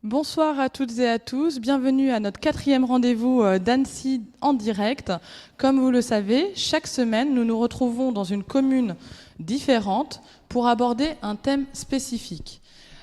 Bonsoir à toutes et à tous, bienvenue à notre 4e rendez-vous d'Annecy en direct. Comme vous le savez, chaque semaine, nous nous retrouvons dans une commune différente pour aborder un thème spécifique.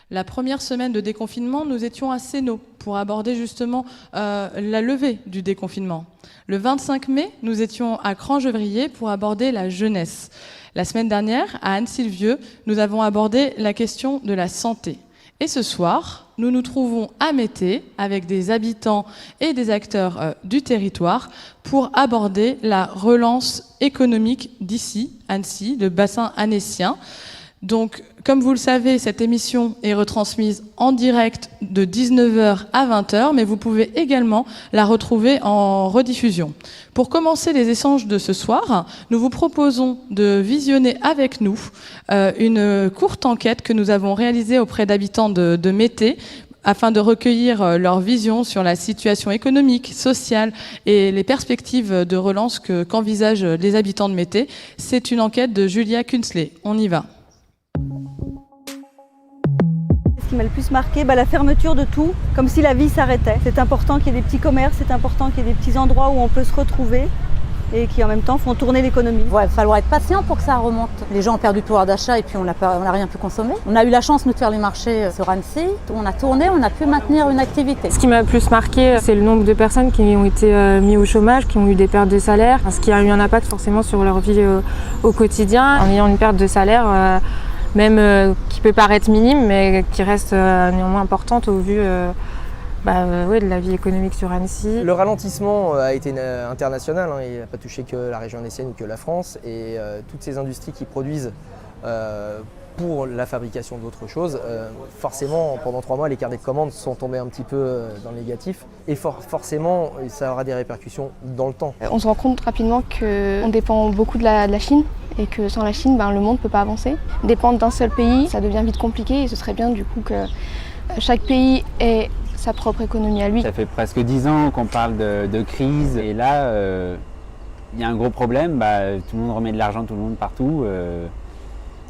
La première semaine de déconfinement, nous étions à Sénaux pour aborder justement la levée du déconfinement. Le 25 mai, nous étions à Crangevrier pour aborder la jeunesse. La semaine dernière, à Annecy-le-Vieux, nous avons abordé la question de la santé. Et ce soir, nous nous trouvons à Mété avec des habitants et des acteurs du territoire pour aborder la relance économique d'ici, Annecy, le bassin annécien. Donc, comme vous le savez, cette émission est retransmise en direct de 19h à 20h, mais vous pouvez également la retrouver en rediffusion. Pour commencer les échanges de ce soir, nous vous proposons de visionner avec nous une courte enquête que nous avons réalisée auprès d'habitants de Mété, afin de recueillir leur vision sur la situation économique, sociale et les perspectives de relance qu'envisagent les habitants de Mété. C'est une enquête de Julia Kunsley. On y va. Ce qui m'a le plus marqué, la fermeture de tout, comme si la vie s'arrêtait. C'est important qu'il y ait des petits commerces, c'est important qu'il y ait des petits endroits où on peut se retrouver et qui en même temps font tourner l'économie. Il va falloir être patient pour que ça remonte. Les gens ont perdu le pouvoir d'achat et puis on n'a rien pu consommer. On a eu la chance de faire les marchés sur Annecy. On a tourné, on a pu maintenir une activité. Ce qui m'a le plus marqué, c'est le nombre de personnes qui ont été mis au chômage, qui ont eu des pertes de salaire, ce qui a eu un impact forcément sur leur vie au quotidien. En ayant une perte de salaire, même qui peut paraître minime, mais qui reste néanmoins importante au vu de la vie économique sur Annecy. Le ralentissement a été international, il n'a pas touché que la région annécienne ou que la France, et toutes ces industries qui produisent pour la fabrication d'autres choses, forcément pendant 3 mois les carnets de commandes sont tombés un petit peu dans le négatif, et forcément ça aura des répercussions dans le temps. On se rend compte rapidement qu'on dépend beaucoup de la Chine, et que sans la Chine, le monde ne peut pas avancer. Dépendre d'un seul pays, ça devient vite compliqué, et ce serait bien du coup que chaque pays ait sa propre économie à lui. Ça fait presque 10 ans qu'on parle de crise, et là, il y a un gros problème, tout le monde remet de l'argent, tout le monde partout,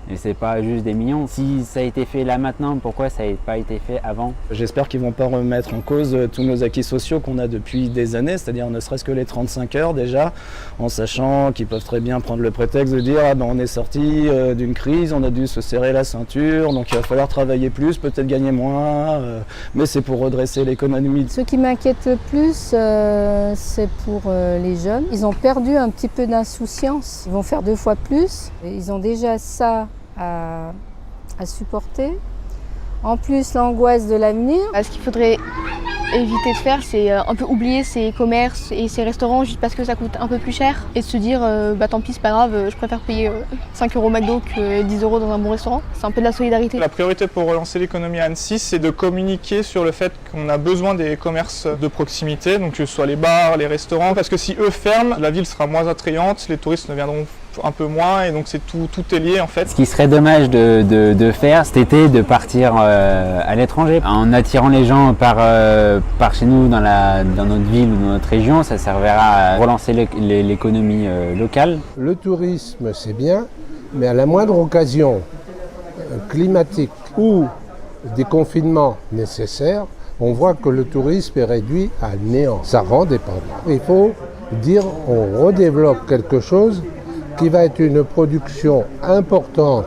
et c'est pas juste des millions. Si ça a été fait là maintenant, pourquoi ça n'a pas été fait avant? J'espère qu'ils ne vont pas remettre en cause tous nos acquis sociaux qu'on a depuis des années, c'est-à-dire ne serait-ce que les 35 heures déjà, en sachant qu'ils peuvent très bien prendre le prétexte de dire on est sorti d'une crise, on a dû se serrer la ceinture, donc il va falloir travailler plus, peut-être gagner moins, mais c'est pour redresser l'économie. Ce qui m'inquiète le plus, c'est pour les jeunes. Ils ont perdu un petit peu d'insouciance, ils vont faire 2 fois plus, ils ont déjà ça à supporter. En plus, l'angoisse de l'avenir. Ce qu'il faudrait éviter de faire, c'est un peu oublier ces commerces et ces restaurants juste parce que ça coûte un peu plus cher, et de se dire tant pis, c'est pas grave, je préfère payer 5 € McDo que 10 € dans un bon restaurant. C'est un peu de la solidarité. La priorité pour relancer l'économie à Annecy, c'est de communiquer sur le fait qu'on a besoin des commerces de proximité, donc que ce soit les bars, les restaurants, parce que si eux ferment, la ville sera moins attrayante, les touristes ne viendront un peu moins, et donc tout est lié en fait. Ce qui serait dommage de faire cet été, de partir à l'étranger, en attirant les gens par chez nous dans notre ville ou dans notre région, ça servira à relancer l'économie locale. Le tourisme c'est bien, mais à la moindre occasion climatique ou des confinements nécessaires, on voit que le tourisme est réduit à néant. Ça rend dépendant. Il faut dire on redéveloppe quelque chose qui va être une production importante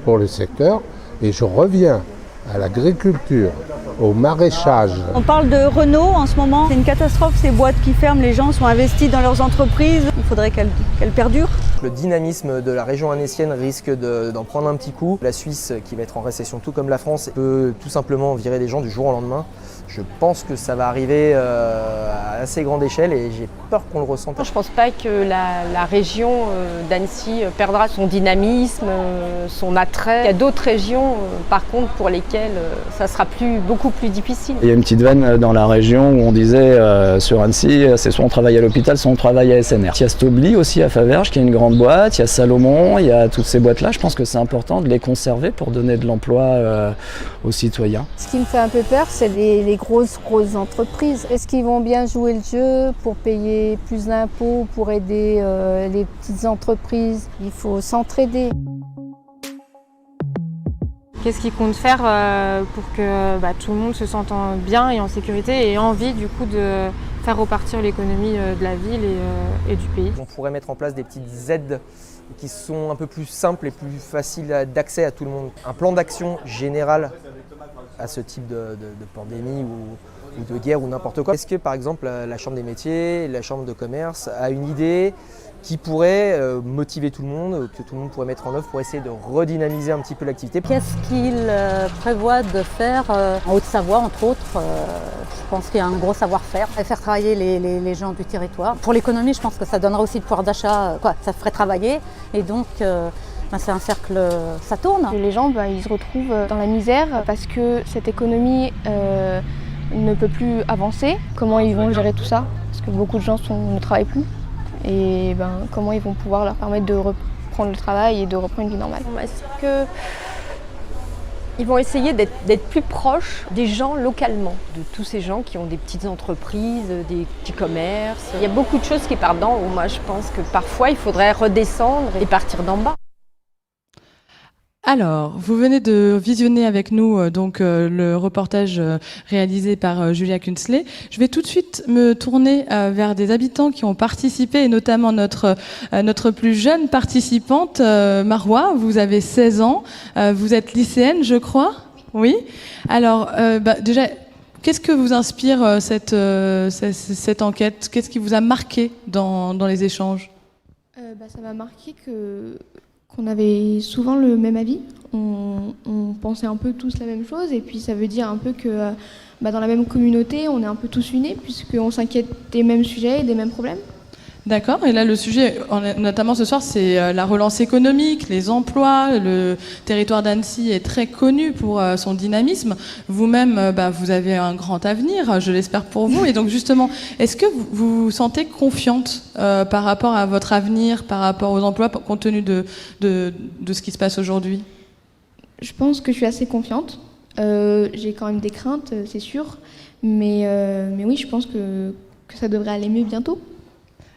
pour le secteur, et je reviens à l'agriculture, au maraîchage. On parle de Renault en ce moment, c'est une catastrophe ces boîtes qui ferment, les gens sont investis dans leurs entreprises, il faudrait qu'elles perdurent. Le dynamisme de la région annécienne risque d'en prendre un petit coup. La Suisse, qui va être en récession tout comme la France, peut tout simplement virer les gens du jour au lendemain. Je pense que ça va arriver à assez grande échelle, et j'ai peur qu'on le ressente. Je ne pense pas que la région d'Annecy perdra son dynamisme, son attrait. Il y a d'autres régions, par contre, pour lesquelles ça sera beaucoup plus difficile. Il y a une petite vanne dans la région où on disait sur Annecy, c'est soit on travaille à l'hôpital, soit on travaille à SNR. Il y a Stobli aussi à Faverges, qui est une grande boîte, il y a Salomon, il y a toutes ces boîtes-là. Je pense que c'est important de les conserver pour donner de l'emploi aux citoyens. Ce qui me fait un peu peur, c'est les grosses entreprises. Est-ce qu'ils vont bien jouer le jeu pour payer plus d'impôts, pour aider les petites entreprises? Il faut s'entraider. Qu'est-ce qu'ils comptent faire pour que tout le monde se sente bien et en sécurité et ait envie du coup de faire repartir l'économie de la ville et du pays? On pourrait mettre en place des petites aides qui sont un peu plus simples et plus faciles d'accès à tout le monde. Un plan d'action général à ce type de pandémie ou de guerre ou n'importe quoi. Est-ce que par exemple la Chambre des métiers, la Chambre de commerce a une idée qui pourrait motiver tout le monde, que tout le monde pourrait mettre en œuvre pour essayer de redynamiser un petit peu l'activité? Qu'est-ce qu'il prévoit de faire en Haute-Savoie, entre autres? Je pense qu'il y a un gros savoir-faire. Faire travailler les gens du territoire. Pour l'économie, je pense que ça donnerait aussi le pouvoir d'achat, ça ferait travailler. Et donc, c'est un cercle, ça tourne. Les gens, ils se retrouvent dans la misère parce que cette économie ne peut plus avancer. Comment ils vont gérer tout ça? Parce que beaucoup de gens ne travaillent plus. Et comment ils vont pouvoir leur permettre de reprendre le travail et de reprendre une vie normale? Est-ce qu'ils vont essayer d'être plus proches des gens localement, de tous ces gens qui ont des petites entreprises, des petits commerces? Il y a beaucoup de choses qui partent d'en haut. Moi, je pense que parfois, il faudrait redescendre et partir d'en bas. Alors, vous venez de visionner avec nous le reportage réalisé par Julia Kunsley. Je vais tout de suite me tourner vers des habitants qui ont participé, et notamment notre plus jeune participante, Marwa. Vous avez 16 ans, vous êtes lycéenne, je crois. Oui. Alors, déjà, qu'est-ce que vous inspire cette enquête? Qu'est-ce qui vous a marqué dans les échanges? Ça m'a marqué qu'on avait souvent le même avis, on pensait un peu tous la même chose, et puis ça veut dire un peu que dans la même communauté, on est un peu tous unis, puisqu'on s'inquiète des mêmes sujets et des mêmes problèmes. D'accord, et là le sujet, notamment ce soir, c'est la relance économique, les emplois. Le territoire d'Annecy est très connu pour son dynamisme. Vous-même, vous avez un grand avenir, je l'espère pour vous. Et donc justement, est-ce que vous vous sentez confiante par rapport à votre avenir, par rapport aux emplois, compte tenu de ce qui se passe aujourd'hui? Je pense que je suis assez confiante. J'ai quand même des craintes, c'est sûr. Mais oui, je pense que ça devrait aller mieux bientôt.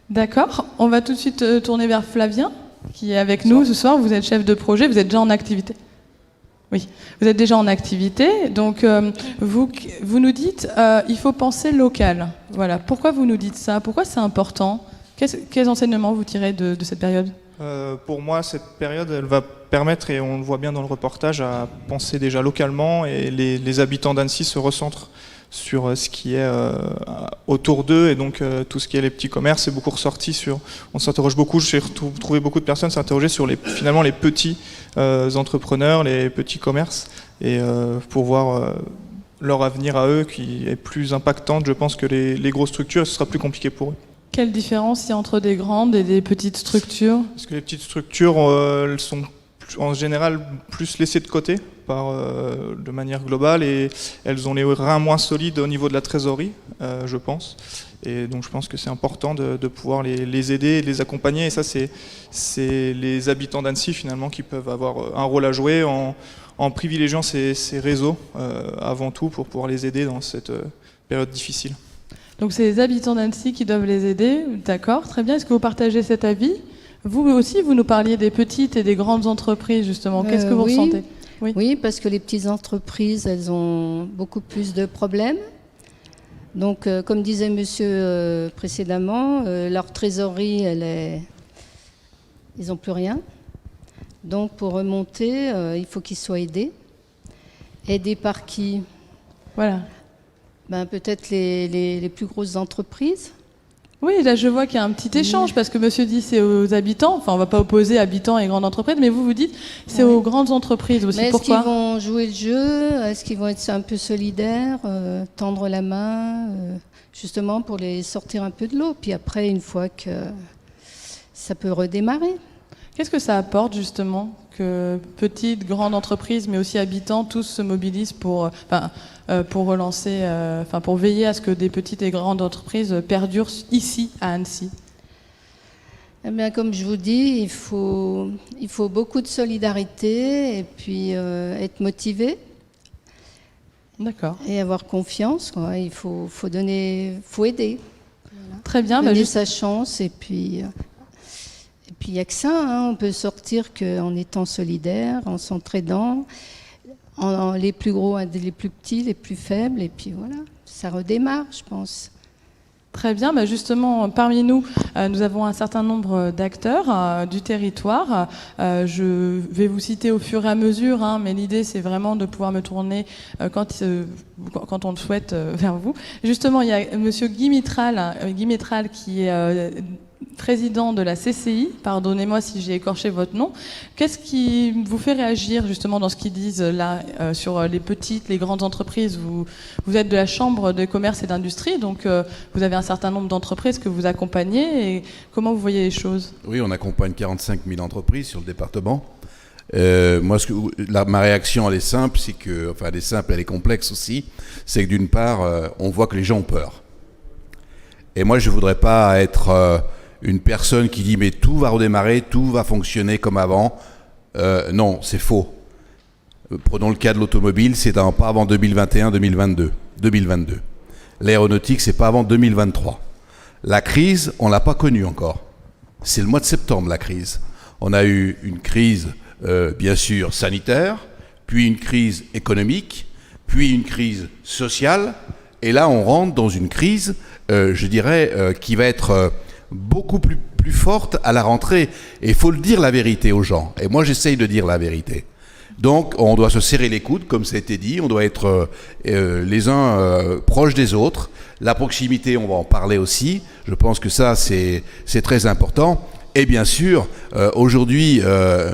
D'accord. On va tout de suite tourner vers Flavien, qui est avec nous ce soir. Vous êtes chef de projet, vous êtes déjà en activité. Oui, vous êtes déjà en activité. Donc, vous nous dites il faut penser local. Voilà. Pourquoi vous nous dites ça? Pourquoi c'est important? Quels enseignements vous tirez de cette période? Pour moi, cette période, elle va permettre, et on le voit bien dans le reportage, à penser déjà localement, et les habitants d'Annecy se recentrent sur ce qui est autour d'eux, et donc tout ce qui est les petits commerces est beaucoup ressorti on s'interroge beaucoup, j'ai trouvé beaucoup de personnes s'interroger sur finalement les petits entrepreneurs, les petits commerces, et pour voir leur avenir à eux qui est plus impactante, je pense, que les grosses structures, ce sera plus compliqué pour eux. Quelle différence il y a entre des grandes et des petites structures? Parce que les petites structures, elles sont en général plus laissées de côté de manière globale, et elles ont les reins moins solides au niveau de la trésorerie, je pense. Et donc je pense que c'est important de pouvoir les aider et les accompagner. Et ça, c'est les habitants d'Annecy finalement qui peuvent avoir un rôle à jouer en privilégiant ces réseaux avant tout pour pouvoir les aider dans cette période difficile. Donc c'est les habitants d'Annecy qui doivent les aider, d'accord, très bien. Est-ce que vous partagez cet avis? Vous aussi, vous nous parliez des petites et des grandes entreprises, justement. Qu'est-ce que vous ressentez? Oui, parce que les petites entreprises, elles ont beaucoup plus de problèmes. Donc, comme disait monsieur précédemment, leur trésorerie, ils n'ont plus rien. Donc, pour remonter, il faut qu'ils soient aidés. Aidés par qui? Voilà. Peut-être les plus grosses entreprises. Oui, là je vois qu'il y a un petit échange, parce que monsieur dit c'est aux habitants, enfin on ne va pas opposer habitants et grandes entreprises, mais vous dites c'est aux grandes entreprises aussi. Mais pourquoi? Est-ce qu'ils vont jouer le jeu? Est-ce qu'ils vont être un peu solidaires, tendre la main, justement pour les sortir un peu de l'eau? Puis après, une fois que ça peut redémarrer. Qu'est-ce que ça apporte justement que petites, grandes entreprises, mais aussi habitants, tous se mobilisent pour relancer, pour veiller à ce que des petites et grandes entreprises perdurent ici à Annecy? Eh bien, comme je vous dis, il faut beaucoup de solidarité et puis être motivé. D'accord. Et avoir confiance, quoi. Il faut aider. Voilà. Très bien. Donner sa chance et puis il n'y a que ça. Hein. On peut sortir qu'en étant solidaire, en s'entraidant, les plus gros, les plus petits, les plus faibles, et puis voilà, ça redémarre, je pense. Très bien. Justement, parmi nous, nous avons un certain nombre d'acteurs du territoire. Je vais vous citer au fur et à mesure, hein, mais l'idée, c'est vraiment de pouvoir me tourner quand on le souhaite vers vous. Justement, il y a Monsieur Guy Mitral qui est président de la CCI, pardonnez-moi si j'ai écorché votre nom. Qu'est-ce qui vous fait réagir justement dans ce qu'ils disent là sur les petites, les grandes entreprises? Vous êtes de la Chambre de commerce et d'industrie, donc vous avez un certain nombre d'entreprises que vous accompagnez. Et comment vous voyez les choses? Oui, on accompagne 45 000 entreprises sur le département. Ma réaction, elle est simple, elle est simple, elle est complexe aussi. C'est que d'une part, on voit que les gens ont peur. Et moi, je ne voudrais pas être une personne qui dit mais tout va redémarrer, tout va fonctionner comme avant. Non, c'est faux. Prenons le cas de l'automobile, c'est pas avant 2021-2022. L'aéronautique, c'est pas avant 2023. La crise, on l'a pas connue encore. C'est le mois de septembre, la crise. On a eu une crise, bien sûr, sanitaire, puis une crise économique, puis une crise sociale, et là, on rentre dans une crise, je dirais, qui va être beaucoup plus forte à la rentrée. Et il faut le dire la vérité aux gens. Et moi, j'essaye de dire la vérité. Donc, on doit se serrer les coudes, comme ça a été dit. On doit être les uns proches des autres. La proximité, on va en parler aussi. Je pense que ça, c'est très important. Et bien sûr, aujourd'hui,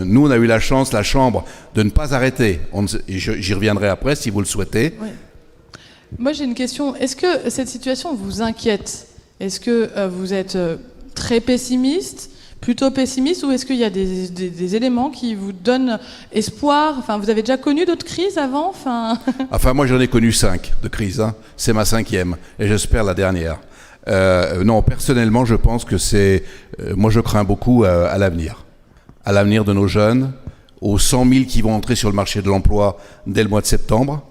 nous, on a eu la chance, la Chambre, de ne pas arrêter. J'y reviendrai après, si vous le souhaitez. Oui. Moi, j'ai une question. Est-ce que cette situation vous inquiète? Est-ce que vous êtes très pessimiste, plutôt pessimiste, ou est-ce qu'il y a des éléments qui vous donnent espoir? Enfin, vous avez déjà connu d'autres crises avant? Enfin, moi, j'en ai connu 5 de crises. Hein. C'est ma 5e, et j'espère la dernière. Non, personnellement, je pense que moi, je crains beaucoup à l'avenir. À l'avenir de nos jeunes, aux 100 000 qui vont entrer sur le marché de l'emploi dès le mois de septembre.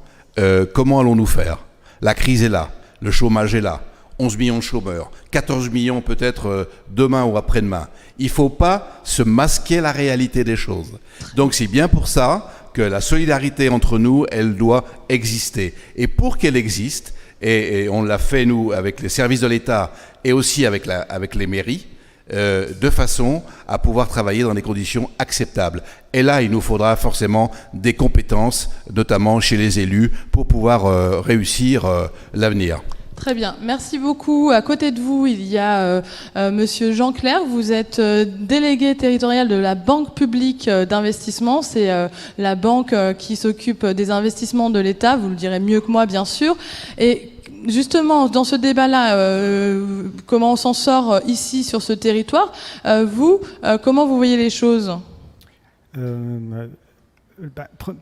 Comment allons-nous faire? La crise est là, le chômage est là. 11 millions de chômeurs, 14 millions peut-être demain ou après-demain. Il ne faut pas se masquer la réalité des choses. Donc c'est bien pour ça que la solidarité entre nous, elle doit exister. Et pour qu'elle existe, et on l'a fait nous avec les services de l'État et aussi avec les mairies, de façon à pouvoir travailler dans des conditions acceptables. Et là, il nous faudra forcément des compétences, notamment chez les élus, pour pouvoir réussir l'avenir. Très bien, merci beaucoup. À côté de vous, il y a Monsieur Jean Clerc. Vous êtes délégué territorial de la Banque publique d'investissement. C'est la banque qui s'occupe des investissements de l'État. Vous le direz mieux que moi, bien sûr. Et justement, dans ce débat-là, comment on s'en sort ici sur ce territoire, comment vous voyez les choses?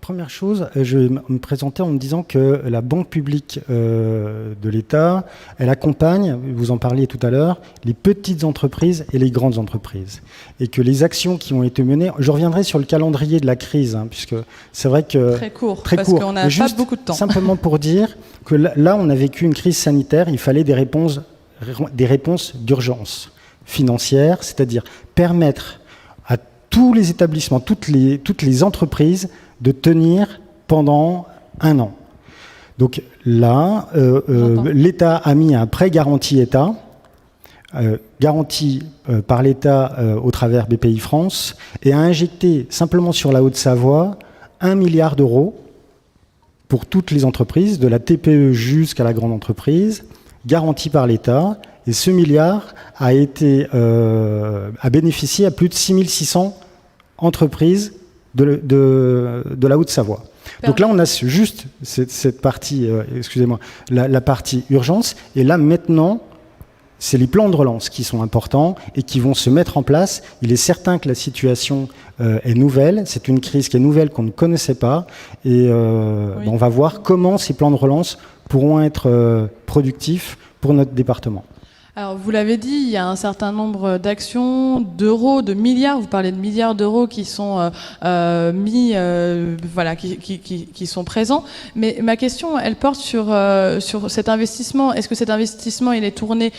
Première chose, je vais me présenter en me disant que la Banque publique de l'État, elle accompagne, vous en parliez tout à l'heure, les petites entreprises et les grandes entreprises. Et que les actions qui ont été menées, je reviendrai sur le calendrier de la crise, hein, puisque c'est vrai que... Très court, parce qu'on n'a pas beaucoup de temps. Simplement pour dire que là, on a vécu une crise sanitaire, il fallait des réponses d'urgence financière, c'est-à-dire permettre tous les établissements, toutes les entreprises de tenir pendant 1 an. Donc là, l'État a mis un prêt garanti État, garanti par l'État au travers BPI-France, et a injecté simplement sur la Haute-Savoie 1 milliard d'euros pour toutes les entreprises, de la TPE jusqu'à la grande entreprise, garanti par l'État. Et ce milliard a bénéficié à plus de 6600 entreprises de la Haute-Savoie. Donc là, on a juste cette partie, la partie urgence. Et là, maintenant, c'est les plans de relance qui sont importants et qui vont se mettre en place. Il est certain que la situation est nouvelle. C'est une crise qui est nouvelle, qu'on ne connaissait pas. Et on va voir comment ces plans de relance pourront être productifs pour notre département. Alors, vous l'avez dit, il y a un certain nombre d'actions, d'euros, de milliards, vous parlez de milliards d'euros qui sont qui sont présents. Mais ma question, elle porte sur cet investissement. Est-ce que cet investissement, il est tourné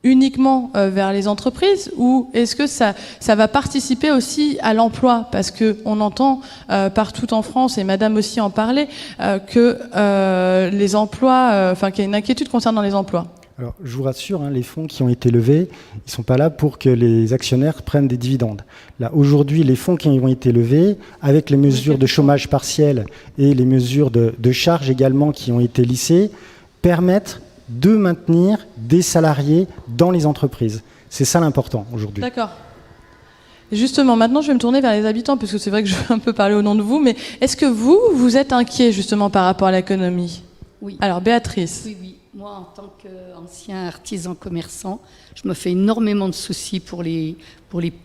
uniquement vers les entreprises ou est-ce que ça va participer aussi à l'emploi? Parce qu'on entend partout en France, et Madame aussi en parlait, que les emplois, qu'il y a une inquiétude concernant les emplois. Alors, je vous rassure, les fonds qui ont été levés, ils ne sont pas là pour que les actionnaires prennent des dividendes. Là, aujourd'hui, les fonds qui ont été levés, avec les mesures de chômage partiel et les mesures de charges également qui ont été lissées, permettent de maintenir des salariés dans les entreprises. C'est ça l'important aujourd'hui. D'accord. Justement, maintenant, je vais me tourner vers les habitants, puisque c'est vrai que je vais un peu parler au nom de vous, mais est-ce que vous êtes inquiet justement par rapport à l'économie? Oui. Alors, Béatrice. Oui. Moi, en tant qu'ancien artisan commerçant, je me fais énormément de soucis pour les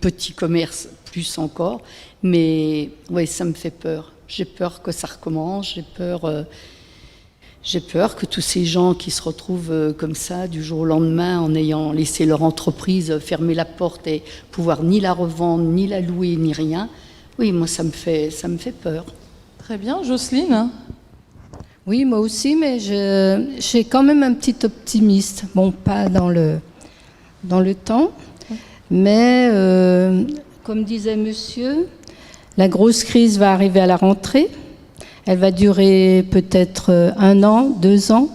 petits commerces, plus encore. Mais oui, ça me fait peur. J'ai peur que ça recommence, j'ai peur que tous ces gens qui se retrouvent comme ça du jour au lendemain en ayant laissé leur entreprise fermer la porte et pouvoir ni la revendre, ni la louer, ni rien. Oui, moi ça me fait peur. Très bien, Jocelyne. Oui, moi aussi, mais j'ai quand même un petit optimiste. Bon, pas dans le temps, mais comme disait monsieur, la grosse crise va arriver à la rentrée. Elle va durer peut-être 1 an, 2 ans.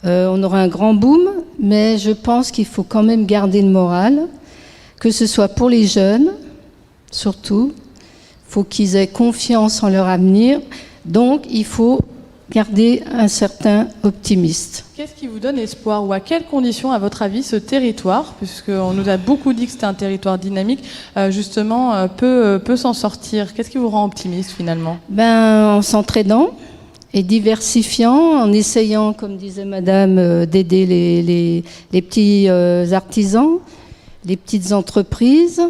On aura un grand boom, mais je pense qu'il faut quand même garder le moral, que ce soit pour les jeunes, surtout. Il faut qu'ils aient confiance en leur avenir. Donc, il faut garder un certain optimisme. Qu'est-ce qui vous donne espoir ou à quelles conditions, à votre avis, ce territoire, puisqu'on nous a beaucoup dit que c'était un territoire dynamique, justement, peut s'en sortir? Qu'est-ce qui vous rend optimiste finalement? En s'entraidant et diversifiant, en essayant, comme disait Madame, d'aider les petits artisans, les petites entreprises.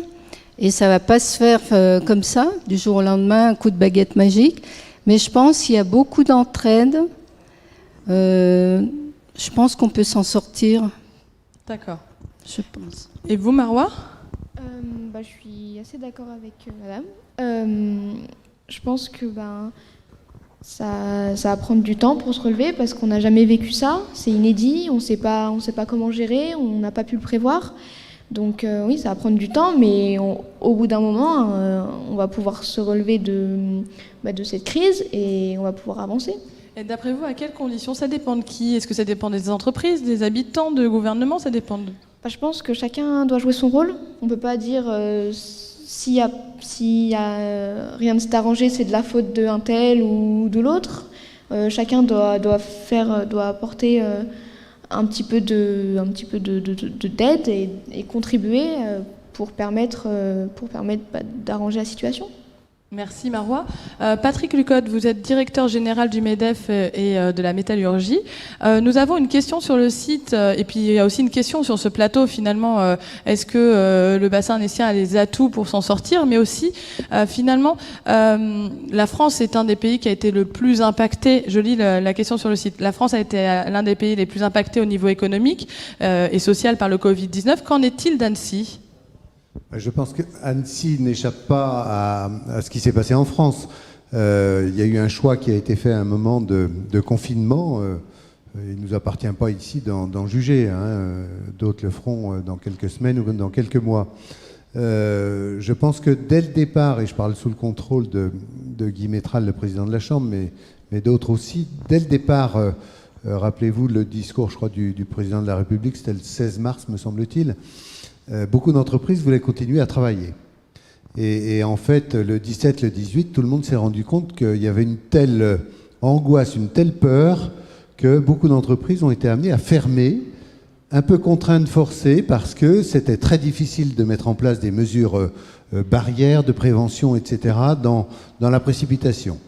Et ça ne va pas se faire comme ça, du jour au lendemain, un coup de baguette magique. Mais je pense qu'il y a beaucoup d'entraide. Je pense qu'on peut s'en sortir. D'accord. Je pense. Et vous, Marois? Je suis assez d'accord avec Madame. Je pense que ça va prendre du temps pour se relever parce qu'on n'a jamais vécu ça. C'est inédit, on ne sait pas comment gérer, on n'a pas pu le prévoir. Donc oui, ça va prendre du temps, mais au bout d'un moment, on va pouvoir se relever de cette crise et on va pouvoir avancer. Et d'après vous, à quelles conditions? Ça dépend de qui? Est-ce que ça dépend des entreprises, des habitants, du gouvernement? Ça dépend de... Je pense que chacun doit jouer son rôle. On ne peut pas dire s'il y a rien de s'est arrangé, c'est de la faute d'un tel ou de l'autre. Chacun doit apporter un petit peu d'aide et contribuer pour permettre d'arranger la situation. Merci Marois. Patrick Lucotte, vous êtes directeur général du MEDEF et de la métallurgie. Nous avons une question sur le site et puis il y a aussi une question sur ce plateau finalement. Est-ce que le bassin annécien a les atouts pour s'en sortir? Mais aussi finalement, la France est un des pays qui a été le plus impacté. Je lis la question sur le site. La France a été l'un des pays les plus impactés au niveau économique et social par le Covid-19. Qu'en est-il d'Annecy? Je pense qu'Annecy n'échappe pas à ce qui s'est passé en France. Il y a eu un choix qui a été fait à un moment de confinement. Il ne nous appartient pas ici d'en juger. D'autres le feront dans quelques semaines ou dans quelques mois. Je pense que dès le départ, et je parle sous le contrôle de Guy Métral, le président de la Chambre, mais d'autres aussi, dès le départ, rappelez-vous le discours, je crois, du président de la République, c'était le 16 mars, me semble-t-il. Beaucoup d'entreprises voulaient continuer à travailler. Et en fait, le 17, le 18, tout le monde s'est rendu compte qu'il y avait une telle angoisse, une telle peur, que beaucoup d'entreprises ont été amenées à fermer, un peu contraintes, forcées, parce que c'était très difficile de mettre en place des mesures barrières, de prévention, etc., dans la précipitation.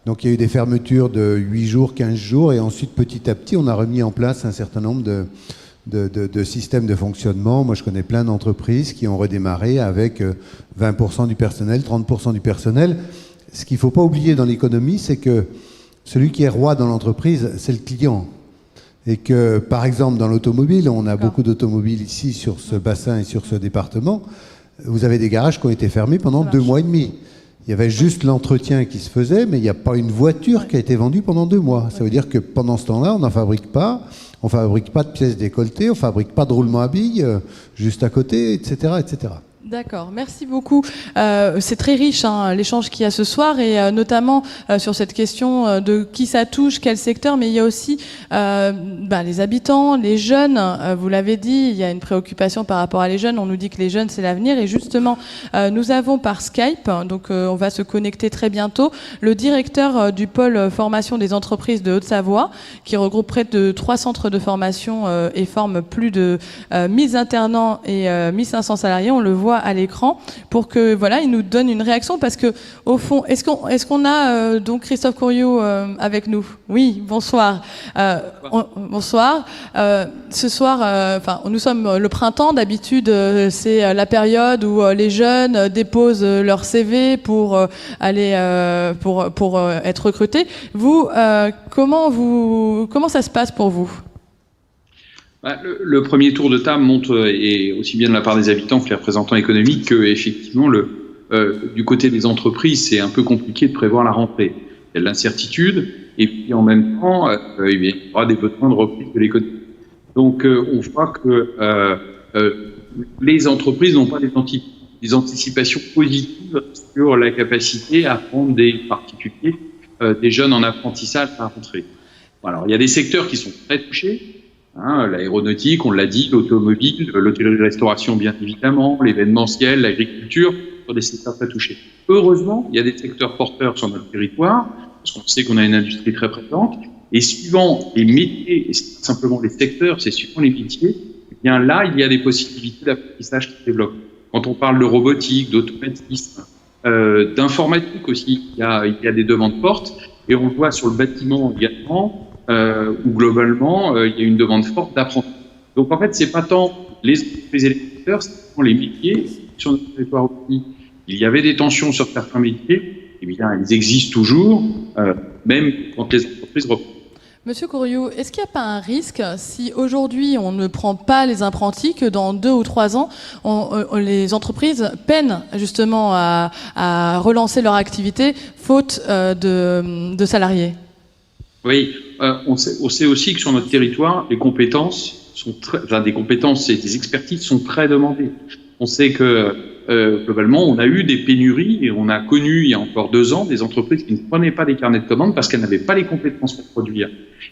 Donc il y a eu des fermetures de 8 jours, 15 jours, et ensuite, petit à petit, on a remis en place un certain nombre de systèmes de fonctionnement. Moi, je connais plein d'entreprises qui ont redémarré avec 20% du personnel, 30% du personnel. Ce qu'il ne faut pas oublier dans l'économie, c'est que celui qui est roi dans l'entreprise, c'est le client. Et que, par exemple, dans l'automobile, on a beaucoup d'automobiles ici sur ce bassin et sur ce département, vous avez des garages qui ont été fermés pendant 2 mois et demi. Il y avait juste l'entretien qui se faisait, mais il n'y a pas une voiture qui a été vendue pendant 2 mois. Ça veut dire que pendant ce temps-là, on n'en fabrique pas. On ne fabrique pas de pièces décolletées, on ne fabrique pas de roulement à billes juste à côté, etc. etc. D'accord, merci beaucoup. C'est très riche l'échange qu'il y a ce soir et notamment sur cette question de qui ça touche, quel secteur, mais il y a aussi les habitants, les jeunes. Vous l'avez dit, il y a une préoccupation par rapport à les jeunes. On nous dit que les jeunes c'est l'avenir et justement nous avons par Skype, donc on va se connecter très bientôt, le directeur du pôle formation des entreprises de Haute-Savoie qui regroupe près de 3 centres de formation et forme plus de 1000 internats et 1500 salariés. On le voit à l'écran pour que il nous donne une réaction parce que au fond est-ce qu'on a donc Christophe Courriot avec nous? Oui, bonsoir. Bonsoir. Ce soir nous sommes le printemps, d'habitude c'est la période où les jeunes déposent leur CV pour aller pour être recrutés. Vous comment ça se passe pour vous? Le premier tour de table montre, et aussi bien de la part des habitants que les représentants économiques, que effectivement, du côté des entreprises, c'est un peu compliqué de prévoir la rentrée. Il y a de l'incertitude, et puis en même temps, il y aura des besoins de reprise de l'économie. Donc, on voit que les entreprises n'ont pas des anticipations positives sur la capacité à prendre des particuliers, des jeunes en apprentissage à la rentrée. Alors, il y a des secteurs qui sont très touchés. L'aéronautique, on l'a dit, l'automobile, l'hôtellerie-restauration bien évidemment, l'événementiel, l'agriculture, sont des secteurs très touchés. Heureusement, il y a des secteurs porteurs sur notre territoire, parce qu'on sait qu'on a une industrie très présente, et suivant les métiers, et c'est pas simplement les secteurs, c'est suivant les métiers, eh bien là, il y a des possibilités d'apprentissage qui se développent. Quand on parle de robotique, d'automatisme, d'informatique aussi, il y a des demandes fortes, et on le voit sur le bâtiment également, où globalement, il y a une demande forte d'apprentissage. Donc en fait, c'est pas tant les entreprises et les secteurs, c'est les métiers. Sur notre territoire aussi, il y avait des tensions sur certains métiers, eh bien, elles existent toujours, même quand les entreprises reprennent. Monsieur Courriot, est-ce qu'il n'y a pas un risque si aujourd'hui on ne prend pas les apprentis que dans 2 ou 3 ans, les entreprises peinent justement à relancer leur activité faute de salariés? Oui, on sait aussi que sur notre territoire, les compétences sont des compétences et des expertises sont très demandées. On sait que globalement, on a eu des pénuries et on a connu il y a encore 2 ans des entreprises qui ne prenaient pas des carnets de commandes parce qu'elles n'avaient pas les compétences pour produire.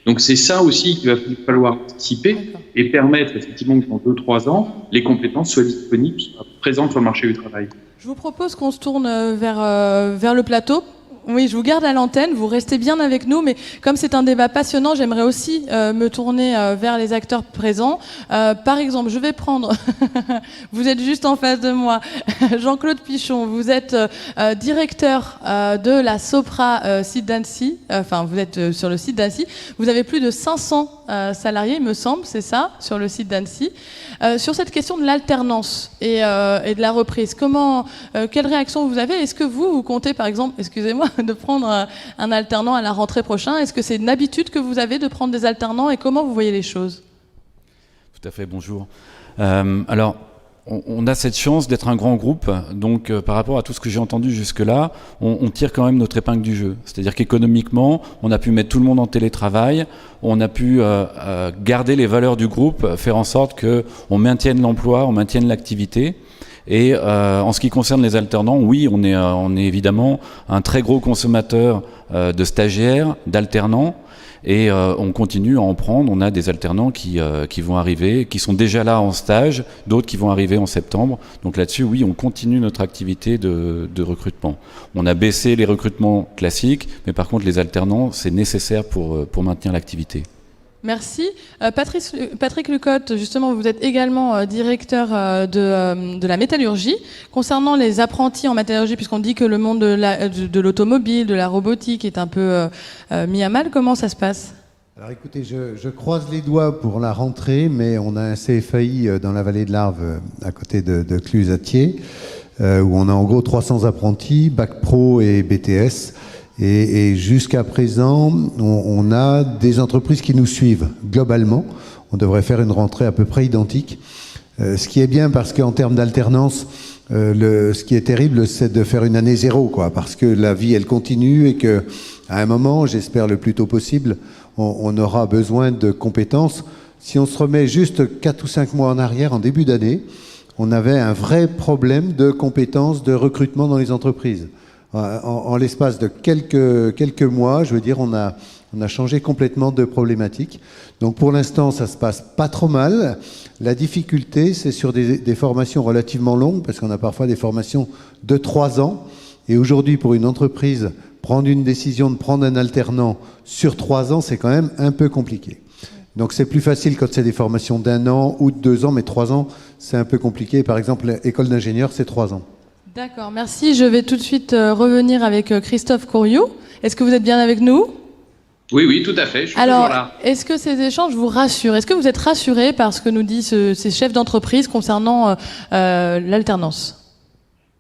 Donc c'est ça aussi qu'il va falloir anticiper et permettre effectivement que dans 2-3 ans, les compétences soient disponibles, soient présentes sur le marché du travail. Je vous propose qu'on se tourne vers le plateau. Oui, je vous garde à l'antenne, vous restez bien avec nous, mais comme c'est un débat passionnant, j'aimerais aussi me tourner vers les acteurs présents. Par exemple, je vais prendre, vous êtes juste en face de moi, Jean-Claude Pichon, vous êtes directeur de la Sopra site d'Annecy, enfin vous êtes sur le site d'Annecy, vous avez plus de 500 salariés, il me semble, c'est ça, sur le site d'Annecy. Sur cette question de l'alternance et de la reprise, quelle réaction vous avez? Est-ce que vous comptez par exemple, excusez-moi, de prendre un alternant à la rentrée prochaine? Est-ce que c'est une habitude que vous avez de prendre des alternants et comment vous voyez les choses? Tout à fait, bonjour. Alors, on a cette chance d'être un grand groupe, donc par rapport à tout ce que j'ai entendu jusque-là, on tire quand même notre épingle du jeu. C'est-à-dire qu'économiquement, on a pu mettre tout le monde en télétravail, on a pu garder les valeurs du groupe, faire en sorte qu'on maintienne l'emploi, on maintienne l'activité. Et en ce qui concerne les alternants, oui, on est évidemment un très gros consommateur de stagiaires, d'alternants, et on continue à en prendre. On a des alternants qui vont arriver, qui sont déjà là en stage, d'autres qui vont arriver en septembre. Donc là-dessus, oui, on continue notre activité de recrutement. On a baissé les recrutements classiques, mais par contre, les alternants, c'est nécessaire pour maintenir l'activité. Merci. Patrick Lecotte, justement, vous êtes également directeur de la métallurgie. Concernant les apprentis en métallurgie, puisqu'on dit que le monde de l'automobile, de la robotique est un peu mis à mal, comment ça se passe? Alors écoutez, je croise les doigts pour la rentrée, mais on a un CFAI dans la vallée de l'Arve, à côté de Cluse-Atier, où on a en gros 300 apprentis, bac pro et BTS. Et jusqu'à présent, on a des entreprises qui nous suivent globalement. On devrait faire une rentrée à peu près identique. Ce qui est bien parce qu'en termes d'alternance, ce qui est terrible, c'est de faire une année zéro, quoi, parce que la vie, elle continue et que, à un moment, j'espère le plus tôt possible, on aura besoin de compétences. Si on se remet juste 4 ou 5 mois en arrière, en début d'année, on avait un vrai problème de compétences, de recrutement dans les entreprises. En l'espace de quelques mois, je veux dire, on a changé complètement de problématique. Donc pour l'instant, ça se passe pas trop mal. La difficulté, c'est sur des formations relativement longues, parce qu'on a parfois des formations de 3 ans. Et aujourd'hui, pour une entreprise, prendre une décision de prendre un alternant sur 3 ans, c'est quand même un peu compliqué. Donc c'est plus facile quand c'est des formations d'1 an ou de 2 ans, mais 3 ans, c'est un peu compliqué. Par exemple, l'école d'ingénieur, c'est 3 ans. D'accord, merci. Je vais tout de suite revenir avec Christophe Courriou. Est-ce que vous êtes bien avec nous ? Oui, tout à fait, je suis Alors, toujours là. est-ce que ces échanges vous rassurent ? Est-ce que vous êtes rassuré par ce que nous disent ces chefs d'entreprise concernant l'alternance ?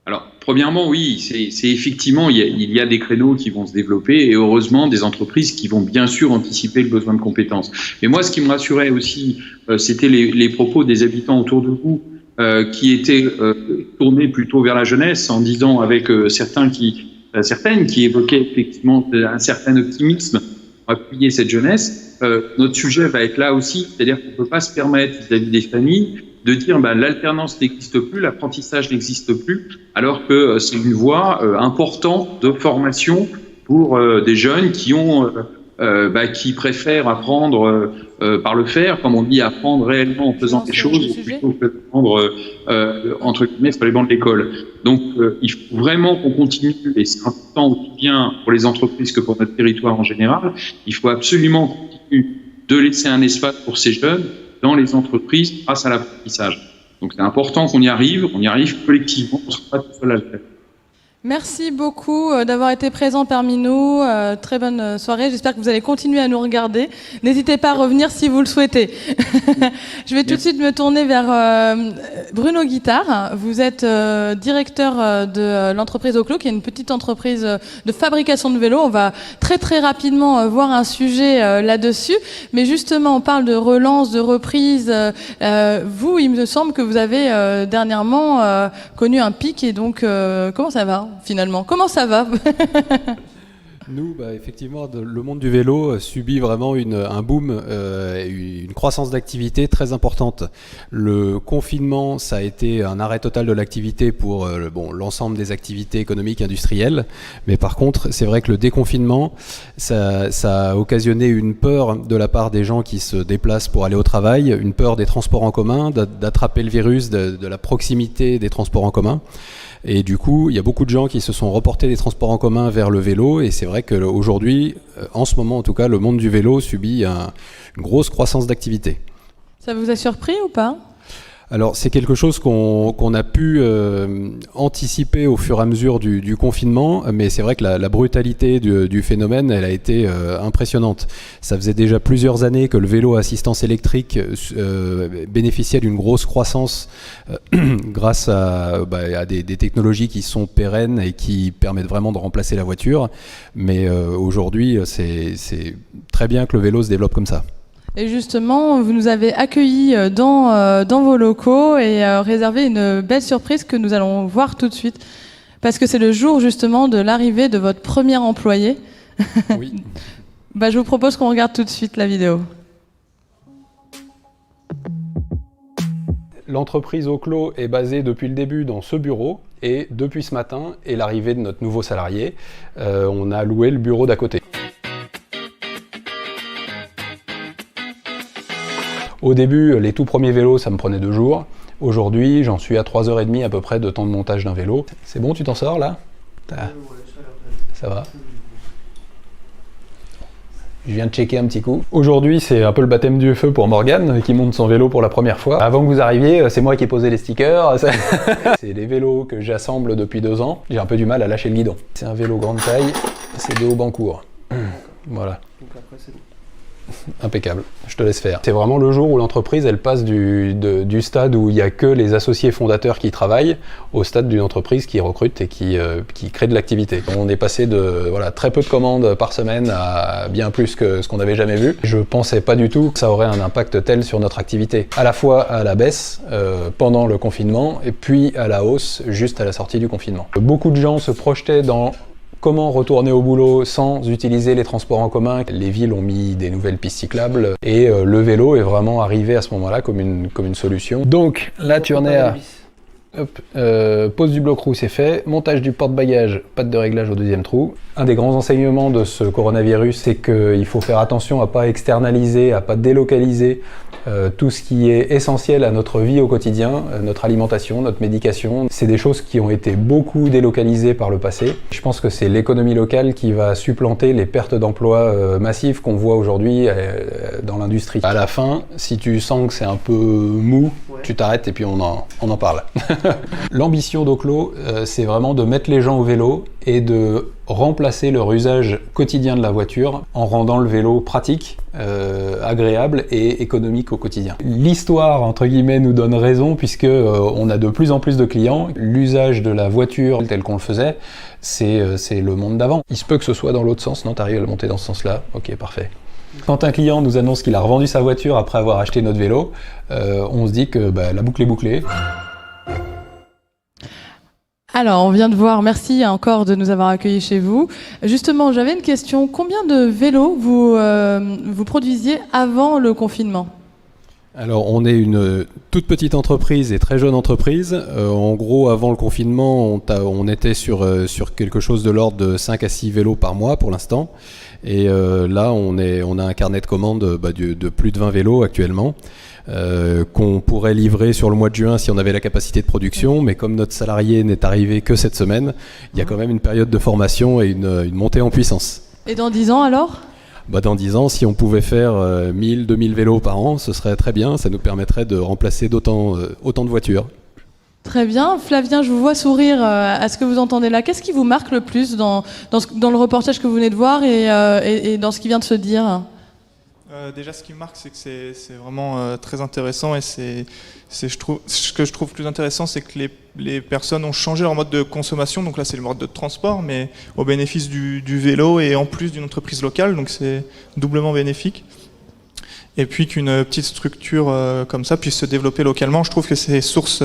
Alors, premièrement, oui, c'est effectivement, il y a des créneaux qui vont se développer et heureusement des entreprises qui vont bien sûr anticiper le besoin de compétences. Mais moi, ce qui me rassurait aussi, c'était les propos des habitants autour de vous qui étaient tournés plutôt vers la jeunesse en disant avec certaines qui évoquaient effectivement un certain optimisme pour appuyer cette jeunesse. Notre sujet va être là aussi, c'est-à-dire qu'on ne peut pas se permettre vis-à-vis des familles de dire l'alternance n'existe plus, l'apprentissage n'existe plus, alors que c'est une voie importante de formation pour des jeunes qui préfèrent apprendre par le faire, comme on dit, apprendre réellement en faisant des choses, plutôt que d'apprendre entre guillemets sur les bancs de l'école. Donc il faut vraiment qu'on continue, et c'est important aussi bien pour les entreprises que pour notre territoire en général, il faut absolument continuer de laisser un espace pour ces jeunes dans les entreprises grâce à l'apprentissage. Donc c'est important qu'on y arrive collectivement, on ne sera pas tout seul à le faire. Merci beaucoup d'avoir été présent parmi nous. Très bonne soirée. J'espère que vous allez continuer à nous regarder. N'hésitez pas à revenir si vous le souhaitez. Je vais tout de suite me tourner vers Bruno Guittard. Vous êtes directeur de l'entreprise Oclo, qui est une petite entreprise de fabrication de vélos. On va très très rapidement voir un sujet là-dessus. Mais justement, on parle de relance, de reprise. Vous, il me semble que vous avez dernièrement connu un pic. Et donc, comment ça va ? Finalement, comment ça va ? Nous, effectivement, le monde du vélo subit vraiment un boom, une croissance d'activité très importante. Le confinement, ça a été un arrêt total de l'activité pour l'ensemble des activités économiques, industrielles. Mais par contre, c'est vrai que le déconfinement, ça a occasionné une peur de la part des gens qui se déplacent pour aller au travail, une peur des transports en commun, d'attraper le virus, de la proximité des transports en commun. Et du coup, il y a beaucoup de gens qui se sont reportés des transports en commun vers le vélo. Et c'est vrai qu'aujourd'hui, en ce moment en tout cas, le monde du vélo subit une grosse croissance d'activité. Ça vous a surpris ou pas ? Alors c'est quelque chose qu'on a pu anticiper au fur et à mesure du confinement, mais c'est vrai que la brutalité du phénomène, elle a été impressionnante. Ça faisait déjà plusieurs années que le vélo à assistance électrique bénéficiait d'une grosse croissance grâce à des technologies qui sont pérennes et qui permettent vraiment de remplacer la voiture. Mais aujourd'hui, c'est très bien que le vélo se développe comme ça. Et justement, vous nous avez accueillis dans vos locaux et réservé une belle surprise que nous allons voir tout de suite. Parce que c'est le jour justement de l'arrivée de votre premier employé. Oui. Je vous propose qu'on regarde tout de suite la vidéo. L'entreprise Oclo est basée depuis le début dans ce bureau et depuis ce matin et l'arrivée de notre nouveau salarié, on a loué le bureau d'à côté. Au début, les tout premiers vélos, ça me prenait 2 jours. Aujourd'hui, j'en suis à 3h30 à peu près de temps de montage d'un vélo. C'est bon, tu t'en sors là ? Ça va ? Je viens de checker un petit coup. Aujourd'hui, c'est un peu le baptême du feu pour Morgane, qui monte son vélo pour la première fois. Avant que vous arriviez, c'est moi qui ai posé les stickers. C'est les vélos que j'assemble depuis 2 ans. J'ai un peu du mal à lâcher le guidon. C'est un vélo grande taille, c'est de haut bancourt. Voilà. Donc après, c'est bon. Impeccable, je te laisse faire. C'est vraiment le jour où l'entreprise elle passe du stade où il n'y a que les associés fondateurs qui travaillent au stade d'une entreprise qui recrute et qui crée de l'activité. On est passé de très peu de commandes par semaine à bien plus que ce qu'on n'avait jamais vu. Je ne pensais pas du tout que ça aurait un impact tel sur notre activité. À la fois à la baisse pendant le confinement et puis à la hausse juste à la sortie du confinement. Beaucoup de gens se projetaient dans comment retourner au boulot sans utiliser les transports en commun. Les villes ont mis des nouvelles pistes cyclables et le vélo est vraiment arrivé à ce moment-là comme une solution. Donc là tu en es à pose du bloc roue, c'est fait. Montage du porte-bagages, patte de réglage au deuxième trou. Un des grands enseignements de ce coronavirus, c'est qu'il faut faire attention à pas externaliser, à pas délocaliser tout ce qui est essentiel à notre vie au quotidien, notre alimentation, notre médication. C'est des choses qui ont été beaucoup délocalisées par le passé. Je pense que c'est l'économie locale qui va supplanter les pertes d'emplois massives qu'on voit aujourd'hui dans l'industrie. À la fin, si tu sens que c'est un peu mou, tu t'arrêtes et puis on en parle. L'ambition d'Oclo, c'est vraiment de mettre les gens au vélo et de remplacer leur usage quotidien de la voiture en rendant le vélo pratique, agréable et économique au quotidien. L'histoire, entre guillemets, nous donne raison puisque on a de plus en plus de clients. L'usage de la voiture tel qu'on le faisait, c'est le monde d'avant. Il se peut que ce soit dans l'autre sens, non? T'arrives à le monter dans ce sens-là? Ok, parfait. Quand un client nous annonce qu'il a revendu sa voiture après avoir acheté notre vélo, on se dit que la boucle est bouclée. Alors, on vient de voir, merci encore de nous avoir accueillis chez vous. Justement, j'avais une question. Combien de vélos vous produisiez avant le confinement ? Alors, on est une toute petite entreprise et très jeune entreprise. En gros, avant le confinement, on était sur quelque chose de l'ordre de 5 à 6 vélos par mois pour l'instant. Et là, on a un carnet de commandes de plus de 20 vélos actuellement. Qu'on pourrait livrer sur le mois de juin si on avait la capacité de production, mais comme notre salarié n'est arrivé que cette semaine, il y a quand même une période de formation et une montée en puissance. Et dans 10 ans alors ? Dans 10 ans, si on pouvait faire 1000, 2000 vélos par an, ce serait très bien, ça nous permettrait de remplacer autant de voitures. Très bien. Flavien, je vous vois sourire à ce que vous entendez là. Qu'est-ce qui vous marque le plus dans le reportage que vous venez de voir et dans ce qui vient de se dire ? Déjà, ce qui me marque, c'est que c'est vraiment très intéressant et ce que je trouve plus intéressant, c'est que les personnes ont changé leur mode de consommation. Donc là, c'est le mode de transport, mais au bénéfice du vélo et en plus d'une entreprise locale. Donc c'est doublement bénéfique. Et puis qu'une petite structure comme ça puisse se développer localement, je trouve que c'est source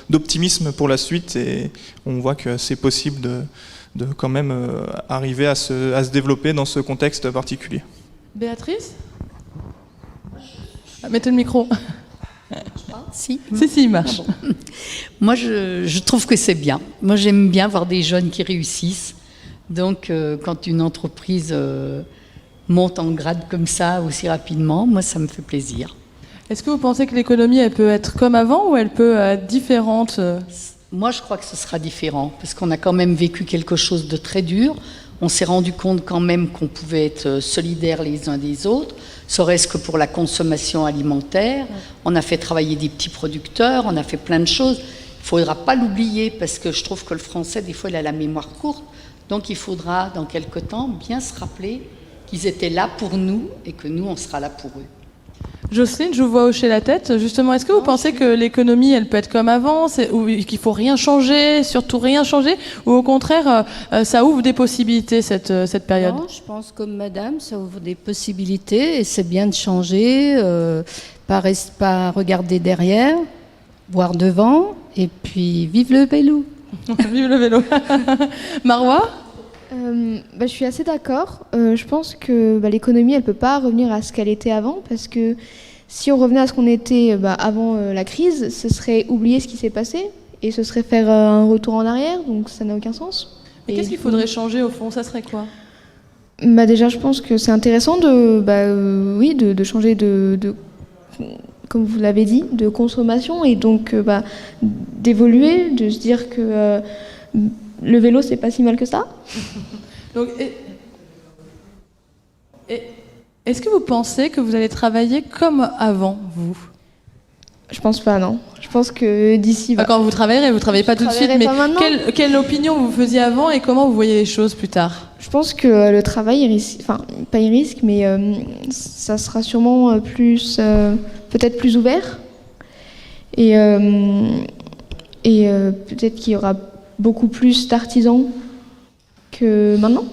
d'optimisme pour la suite et on voit que c'est possible de quand même arriver à se développer dans ce contexte particulier. Béatrice ? Mettez le micro. Si, il marche. Ah bon. Moi, je trouve que c'est bien. Moi, j'aime bien voir des jeunes qui réussissent. Donc, quand une entreprise monte en grade comme ça aussi rapidement, moi, ça me fait plaisir. Est-ce que vous pensez que l'économie, elle peut être comme avant ou elle peut être différente ? Moi, je crois que ce sera différent, parce qu'on a quand même vécu quelque chose de très dur. On s'est rendu compte quand même qu'on pouvait être solidaires les uns des autres, serait-ce que pour la consommation alimentaire. On a fait travailler des petits producteurs, on a fait plein de choses. Il ne faudra pas l'oublier, parce que je trouve que le français, des fois, il a la mémoire courte. Donc il faudra, dans quelque temps, bien se rappeler qu'ils étaient là pour nous et que nous, on sera là pour eux. Jocelyne, je vous vois hocher la tête. Justement, est-ce que vous pensez que l'économie, elle peut être comme avant, ou qu'il faut rien changer, surtout rien changer, ou au contraire, ça ouvre des possibilités, cette période ? Non, je pense comme madame, ça ouvre des possibilités et c'est bien de changer, pas regarder derrière, voir devant et puis vive le vélo. Vive le vélo. Marois ? Je suis assez d'accord. Je pense que l'économie, elle peut pas revenir à ce qu'elle était avant, parce que si on revenait à ce qu'on était avant la crise, ce serait oublier ce qui s'est passé et ce serait faire un retour en arrière, donc ça n'a aucun sens. Et qu'est-ce qu'il faudrait changer au fond ? Ça serait quoi ? Déjà, je pense que c'est intéressant de changer de comme vous l'avez dit, de consommation et donc d'évoluer, de se dire que le vélo, c'est pas si mal que ça. Donc, est-ce que vous pensez que vous allez travailler comme avant, vous ? Je pense pas, non. Je pense que d'ici... Quand vous travaillez pas tout de suite, mais quelle opinion vous faisiez avant et comment vous voyez les choses plus tard? Je pense que le travail, pas il risque, mais ça sera sûrement plus, peut-être plus ouvert. Et peut-être qu'il y aura beaucoup plus d'artisans que maintenant.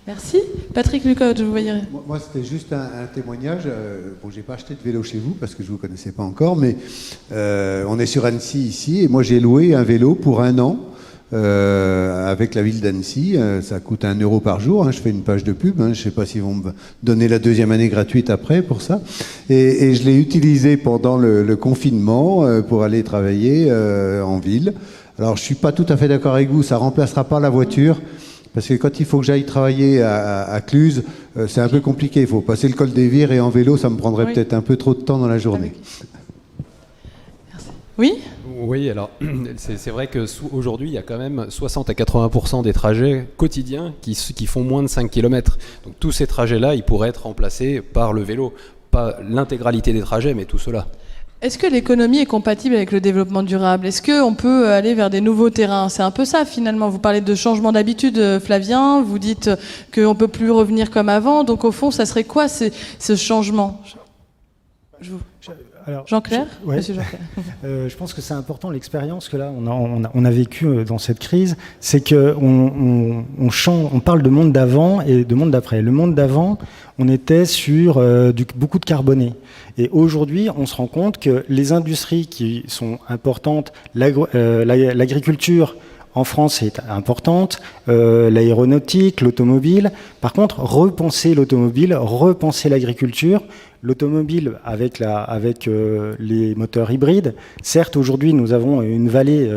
Merci. Patrick Lucot, je vous voyais. Moi, c'était juste un témoignage. Bon, j'ai pas acheté de vélo chez vous parce que je vous connaissais pas encore, mais on est sur Annecy ici et moi j'ai loué un vélo pour 1 an avec la ville d'Annecy. Ça coûte 1 euro par jour. Hein, je fais une page de pub. Hein, je sais pas s'ils vont me donner la 2e année gratuite après pour ça. Et je l'ai utilisé pendant le confinement pour aller travailler en ville. Alors, je suis pas tout à fait d'accord avec vous. Ça remplacera pas la voiture. Parce que quand il faut que j'aille travailler à Cluses, c'est un peu compliqué. Il faut passer le col des Vires et en vélo, ça me prendrait peut-être un peu trop de temps dans la journée. Merci. Oui ? Oui, alors c'est vrai qu'aujourd'hui, il y a quand même 60 à 80% des trajets quotidiens qui font moins de 5 km. Donc tous ces trajets-là, ils pourraient être remplacés par le vélo. Pas l'intégralité des trajets, mais tout cela. Est-ce que l'économie est compatible avec le développement durable? Est-ce qu'on peut aller vers des nouveaux terrains? C'est un peu ça finalement. Vous parlez de changement d'habitude, Flavien. Vous dites qu'on ne peut plus revenir comme avant. Donc au fond, ça serait quoi ce changement? Jean-Claire, ouais. Monsieur Jean-Claire. Je pense que c'est important l'expérience que là on a vécu dans cette crise, c'est que on parle de monde d'avant et de monde d'après. Le monde d'avant, on était sur beaucoup de carboné. Et aujourd'hui, on se rend compte que les industries qui sont importantes, l'agriculture en France est importante, l'aéronautique, l'automobile. Par contre, repenser l'automobile, repenser l'agriculture, l'automobile avec les moteurs hybrides. Certes, aujourd'hui, nous avons une vallée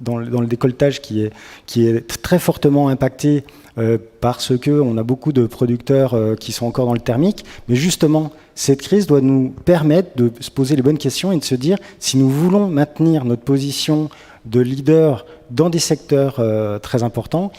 dans le décolletage qui est très fortement impactée parce qu'on a beaucoup de producteurs qui sont encore dans le thermique. Mais justement, cette crise doit nous permettre de se poser les bonnes questions et de se dire si nous voulons maintenir notre position de leader dans des secteurs très importants,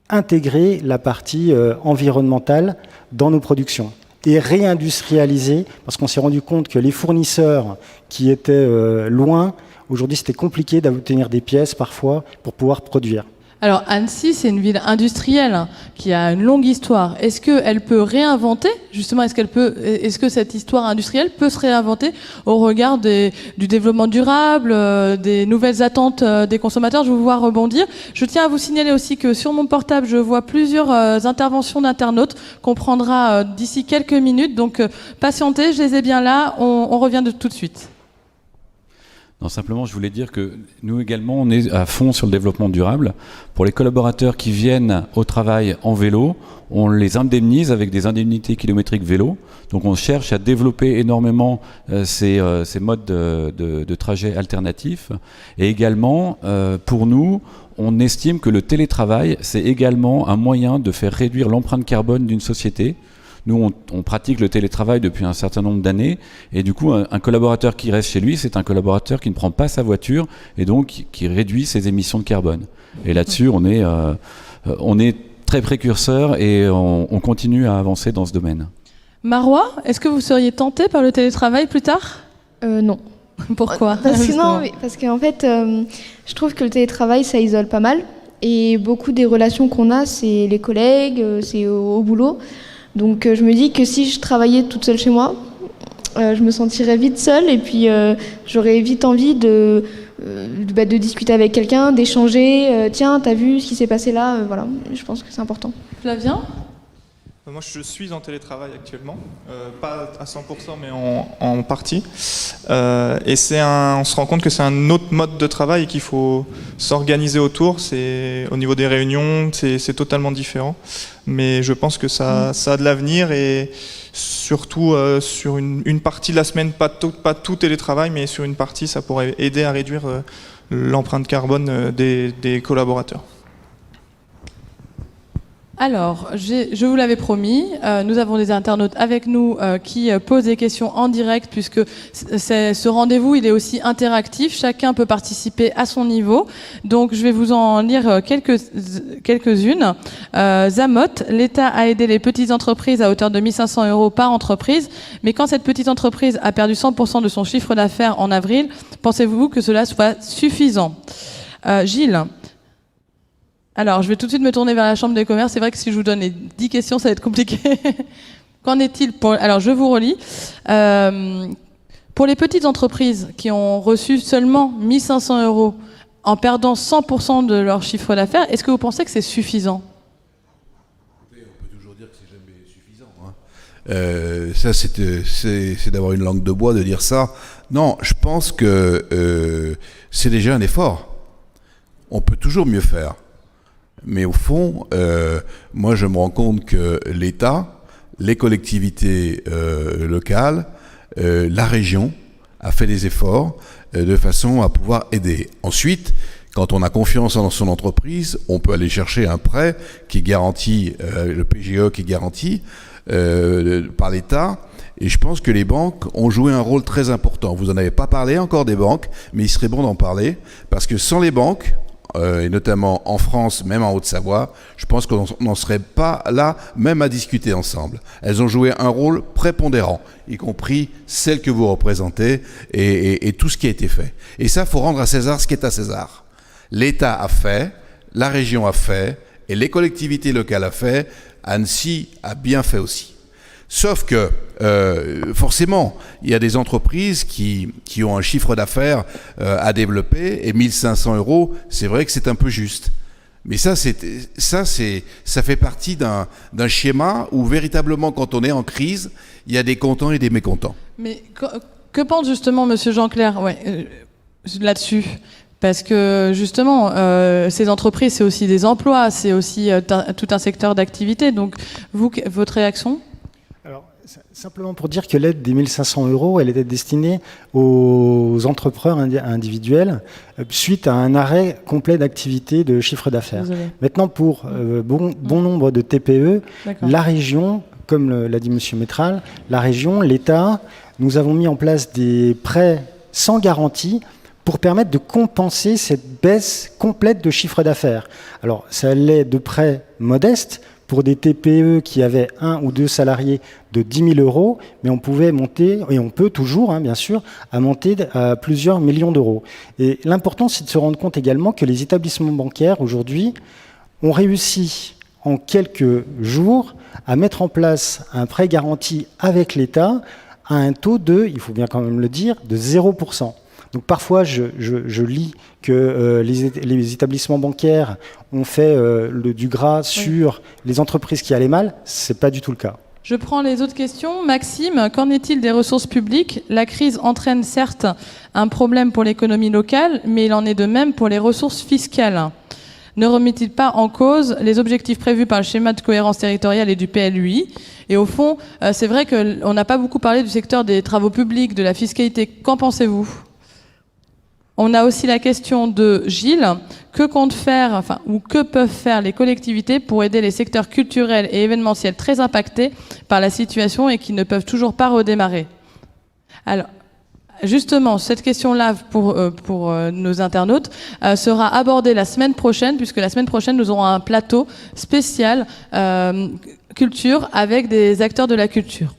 intégrer la partie environnementale dans nos productions et réindustrialiser, parce qu'on s'est rendu compte que les fournisseurs qui étaient loin, aujourd'hui c'était compliqué d'obtenir des pièces parfois pour pouvoir produire. Alors Annecy, c'est une ville industrielle qui a une longue histoire. Est-ce qu'elle peut réinventer, justement, est-ce que cette histoire industrielle peut se réinventer au regard du développement durable, des nouvelles attentes des consommateurs? Je vais vous voir rebondir. Je tiens à vous signaler aussi que sur mon portable, je vois plusieurs interventions d'internautes qu'on prendra d'ici quelques minutes. Donc patientez, je les ai bien là. On revient tout de suite. Non, simplement, je voulais dire que nous également, on est à fond sur le développement durable. Pour les collaborateurs qui viennent au travail en vélo, on les indemnise avec des indemnités kilométriques vélo. Donc on cherche à développer énormément ces modes de trajet alternatifs. Et également, pour nous, on estime que le télétravail, c'est également un moyen de faire réduire l'empreinte carbone d'une société. Nous, on pratique le télétravail depuis un certain nombre d'années et du coup, un collaborateur qui reste chez lui, c'est un collaborateur qui ne prend pas sa voiture et donc qui réduit ses émissions de carbone. Et là-dessus, on est très précurseur et on continue à avancer dans ce domaine. Marois, est-ce que vous seriez tenté par le télétravail plus tard? Non. Pourquoi? Parce qu'en fait, je trouve que le télétravail, ça isole pas mal. Et beaucoup des relations qu'on a, c'est les collègues, c'est au boulot. Donc je me dis que si je travaillais toute seule chez moi, je me sentirais vite seule et puis j'aurais vite envie de discuter avec quelqu'un, d'échanger. Tiens, t'as vu ce qui s'est passé là? Voilà, je pense que c'est important. Flavien? Moi, je suis en télétravail actuellement, pas à 100%, mais en partie. Et on se rend compte que c'est un autre mode de travail et qu'il faut s'organiser autour. Au niveau des réunions, c'est totalement différent. Mais je pense que ça a de l'avenir et surtout sur une partie de la semaine, pas tout télétravail, mais sur une partie, ça pourrait aider à réduire l'empreinte carbone des collaborateurs. Alors, je vous l'avais promis, nous avons des internautes avec nous qui posent des questions en direct, puisque ce rendez-vous, il est aussi interactif. Chacun peut participer à son niveau. Donc, je vais vous en lire quelques-unes. Zamot, l'État a aidé les petites entreprises à hauteur de 1 500 € par entreprise. Mais quand cette petite entreprise a perdu 100% de son chiffre d'affaires en avril, pensez-vous que cela soit suffisant ? Gilles. Alors, je vais tout de suite me tourner vers la Chambre des commerces. C'est vrai que si je vous donne les 10 questions, ça va être compliqué. Qu'en est-il pour... Alors, je vous relis. Pour les petites entreprises qui ont reçu seulement 1 500 € en perdant 100% de leur chiffre d'affaires, est-ce que vous pensez que c'est suffisant ? On peut toujours dire que c'est jamais suffisant. Ça, c'est d'avoir une langue de bois de dire ça. Non, je pense que c'est déjà un effort. On peut toujours mieux faire. Mais au fond, moi je me rends compte que l'État, les collectivités locales, la région a fait des efforts de façon à pouvoir aider. Ensuite, quand on a confiance dans son entreprise, on peut aller chercher un prêt qui garantit, le PGE qui est garanti par l'État. Et je pense que les banques ont joué un rôle très important. Vous n'en avez pas parlé encore des banques, mais il serait bon d'en parler, parce que sans les banques, et notamment en France, même en Haute-Savoie, je pense qu'on n'en serait pas là, même à discuter ensemble. Elles ont joué un rôle prépondérant, y compris celles que vous représentez et tout ce qui a été fait. Et ça, il faut rendre à César ce qui est à César. L'État a fait, la région a fait, et les collectivités locales a fait, Annecy a bien fait aussi. Sauf que, forcément, il y a des entreprises qui ont un chiffre d'affaires à développer, et 1 500 €, c'est vrai que c'est un peu juste. Mais ça fait partie d'un schéma où, véritablement, quand on est en crise, il y a des contents et des mécontents. Mais que pense justement M. Jean-Clair là-dessus ? Parce que justement, ces entreprises, c'est aussi des emplois, c'est aussi tout un secteur d'activité. Donc, vous, votre réaction ? Alors, simplement pour dire que l'aide des 1 500 €, elle était destinée aux entrepreneurs individuels suite à un arrêt complet d'activité de chiffre d'affaires. Maintenant, pour bon nombre de TPE, la région, comme l'a dit M. Métral, la région, l'État, nous avons mis en place des prêts sans garantie pour permettre de compenser cette baisse complète de chiffre d'affaires. Alors, ça allait de prêts modestes pour des TPE qui avaient 1 ou 2 salariés de 10 000 €, mais on pouvait monter, et on peut toujours, bien sûr, à monter à plusieurs millions d'euros. Et l'important, c'est de se rendre compte également que les établissements bancaires, aujourd'hui, ont réussi en quelques jours à mettre en place un prêt garanti avec l'État à un taux de, il faut bien quand même le dire, de 0%. Donc parfois, je lis que les établissements bancaires ont fait du gras sur les entreprises qui allaient mal. Ce n'est pas du tout le cas. Je prends les autres questions. Maxime, qu'en est-il des ressources publiques ? La crise entraîne certes un problème pour l'économie locale, mais il en est de même pour les ressources fiscales. Ne remet-il pas en cause les objectifs prévus par le schéma de cohérence territoriale et du PLUI ? Et au fond, c'est vrai qu'on n'a pas beaucoup parlé du secteur des travaux publics, de la fiscalité. Qu'en pensez-vous ? On a aussi la question de Gilles. Que comptent faire, ou que peuvent faire les collectivités pour aider les secteurs culturels et événementiels très impactés par la situation et qui ne peuvent toujours pas redémarrer ? Alors, justement, cette question-là pour nos internautes sera abordée la semaine prochaine, puisque la semaine prochaine, nous aurons un plateau spécial culture avec des acteurs de la culture.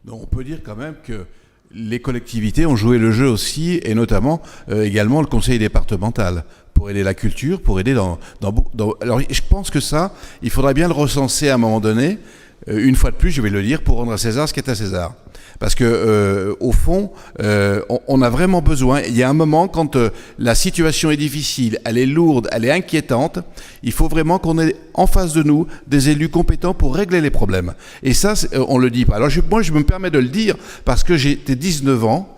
Donc, on peut dire quand même que les collectivités ont joué le jeu aussi, et notamment également le conseil départemental, pour aider la culture, pour aider dans... Alors je pense que ça, il faudrait bien le recenser à un moment donné, une fois de plus, je vais le dire, pour rendre à César ce qui est à César. Parce que au fond, on a vraiment besoin. Il y a un moment quand la situation est difficile, elle est lourde, elle est inquiétante. Il faut vraiment qu'on ait en face de nous des élus compétents pour régler les problèmes. Et ça, on le dit pas. Alors moi, je me permets de le dire parce que j'ai été 19 ans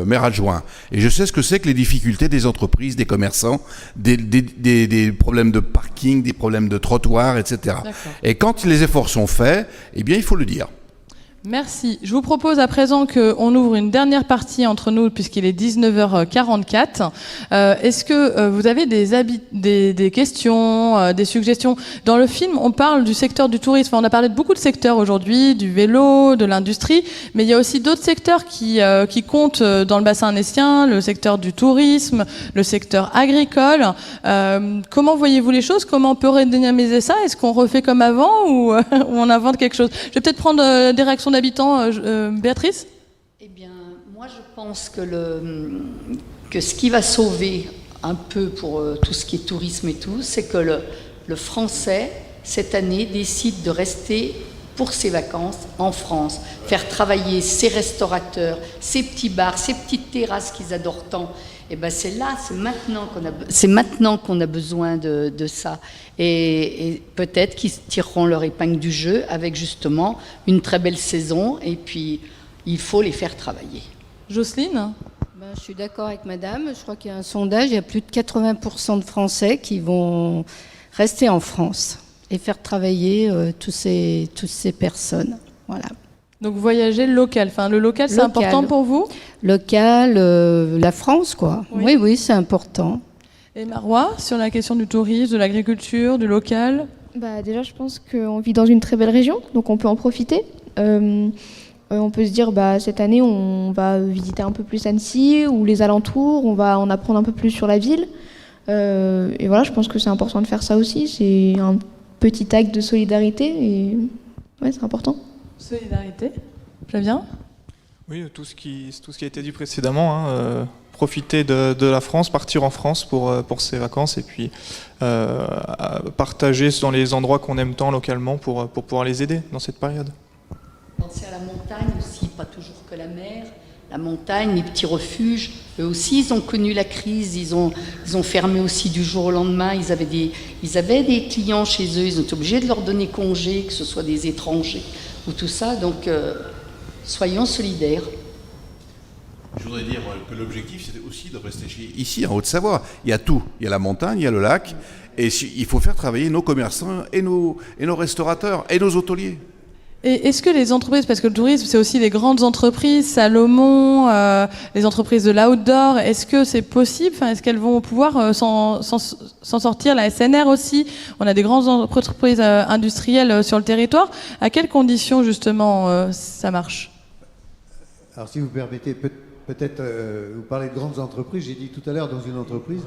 maire adjoint. Et je sais ce que c'est que les difficultés des entreprises, des commerçants, des problèmes de parking, des problèmes de trottoirs, etc. Et quand les efforts sont faits, eh bien, il faut le dire. Merci. Je vous propose à présent qu'on ouvre une dernière partie entre nous puisqu'il est 19h44. Est-ce que vous avez des questions, des suggestions? Dans le film, on parle du secteur du tourisme. On a parlé de beaucoup de secteurs aujourd'hui, du vélo, de l'industrie, mais il y a aussi d'autres secteurs qui comptent dans le bassin annécien, le secteur du tourisme, le secteur agricole. Comment voyez-vous les choses? Comment on peut redynamiser ça? Est-ce qu'on refait comme avant ou on invente quelque chose? Je vais peut-être prendre des réactions d'habitants. Béatrice? Eh bien, moi je pense que ce qui va sauver un peu pour tout ce qui est tourisme et tout, c'est que le Français, cette année, décide de rester pour ses vacances en France, faire travailler ses restaurateurs, ses petits bars, ses petites terrasses qu'ils adorent tant. Et ben c'est maintenant qu'on a besoin de ça. Et peut-être qu'ils tireront leur épingle du jeu avec justement une très belle saison. Et puis, il faut les faire travailler. Jocelyne? Je suis d'accord avec madame. Je crois qu'il y a un sondage, il y a plus de 80% de Français qui vont rester en France et faire travailler toutes ces personnes. Voilà. Donc voyager local. Enfin, le local, c'est important pour vous? Local, la France, quoi. Oui, oui, c'est important. Et Marois, sur la question du tourisme, de l'agriculture, du local? Déjà, je pense qu'on vit dans une très belle région, donc on peut en profiter. On peut se dire, cette année, on va visiter un peu plus Annecy ou les alentours, on va en apprendre un peu plus sur la ville. Et voilà, je pense que c'est important de faire ça aussi. C'est un petit acte de solidarité et ouais, c'est important. Solidarité, Flavien? Oui, tout ce qui a été dit précédemment, profiter de la France, partir en France pour ses vacances et puis partager dans les endroits qu'on aime tant localement pour pouvoir les aider dans cette période. Penser à la montagne aussi, pas toujours que la mer. La montagne, les petits refuges, eux aussi, ils ont connu la crise, ils ont fermé aussi du jour au lendemain. Ils avaient des clients chez eux, ils ont été obligés de leur donner congé, que ce soit des étrangers ou tout ça. Donc, soyons solidaires. Je voudrais dire que l'objectif, c'était aussi de rester ici, en Haute-Savoie. Il y a tout. Il y a la montagne, il y a le lac. Et il faut faire travailler nos commerçants et nos restaurateurs et nos hôteliers. Et est-ce que les entreprises, parce que le tourisme, c'est aussi les grandes entreprises, Salomon, les entreprises de l'outdoor, est-ce que c'est possible? Est-ce qu'elles vont pouvoir s'en sortir? La SNR aussi, on a des grandes entreprises industrielles sur le territoire. À quelles conditions, justement, ça marche? Alors, si vous permettez, peut-être vous parlez de grandes entreprises. J'ai dit tout à l'heure, dans une entreprise,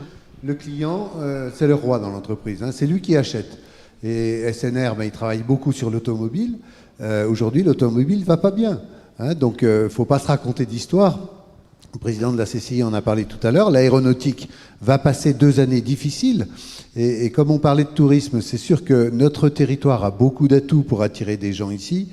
le client, c'est le roi dans l'entreprise. C'est lui qui achète. Et SNR, il travaille beaucoup sur l'automobile. Aujourd'hui, l'automobile ne va pas bien. Donc, il ne faut pas se raconter d'histoire. Le président de la CCI en a parlé tout à l'heure. L'aéronautique va passer 2 années difficiles. Et comme on parlait de tourisme, c'est sûr que notre territoire a beaucoup d'atouts pour attirer des gens ici.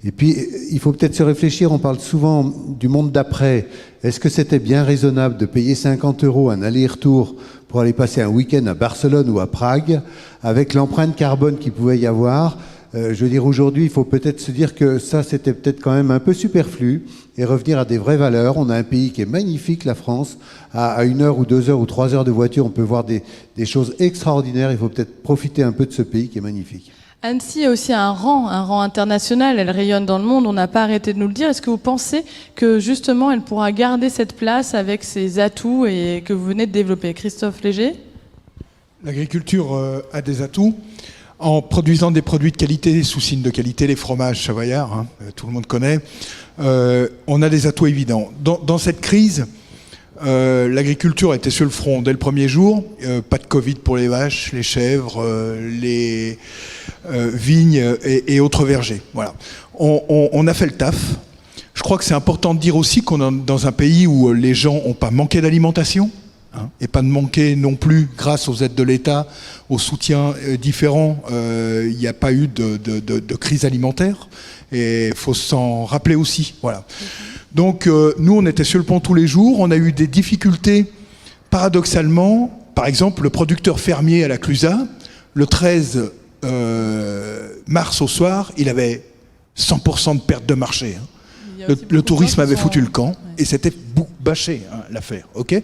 Et puis, il faut peut-être se réfléchir. On parle souvent du monde d'après. Est-ce que c'était bien raisonnable de payer 50 € un aller-retour pour aller passer un week-end à Barcelone ou à Prague, avec l'empreinte carbone qu'il pouvait y avoir? Je veux dire, aujourd'hui, il faut peut-être se dire que ça, c'était peut-être quand même un peu superflu et revenir à des vraies valeurs. On a un pays qui est magnifique, la France. À 1 heure ou 2 heures ou 3 heures de voiture, on peut voir des choses extraordinaires. Il faut peut-être profiter un peu de ce pays qui est magnifique. Annecy a aussi un rang international. Elle rayonne dans le monde. On n'a pas arrêté de nous le dire. Est-ce que vous pensez que, justement, elle pourra garder cette place avec ses atouts et que vous venez de développer? Christophe Léger? L'agriculture a des atouts. En produisant des produits de qualité, sous signe de qualité, les fromages savoyards, tout le monde connaît, on a des atouts évidents. Dans cette crise, l'agriculture était sur le front dès le premier jour. Pas de Covid pour les vaches, les chèvres, les vignes et autres vergers. Voilà. On a fait le taf. Je crois que c'est important de dire aussi qu'on est dans un pays où les gens n'ont pas manqué d'alimentation. Et pas de manquer non plus, grâce aux aides de l'État, aux soutiens différents, il n'y a pas eu de crise alimentaire. Et il faut s'en rappeler aussi. Voilà. Donc nous, on était sur le pont tous les jours. On a eu des difficultés, paradoxalement. Par exemple, le producteur fermier à la Clusaz, le 13 mars au soir, il avait 100% de perte de marché. Le tourisme avait foutu le camp et c'était bâché l'affaire, ok.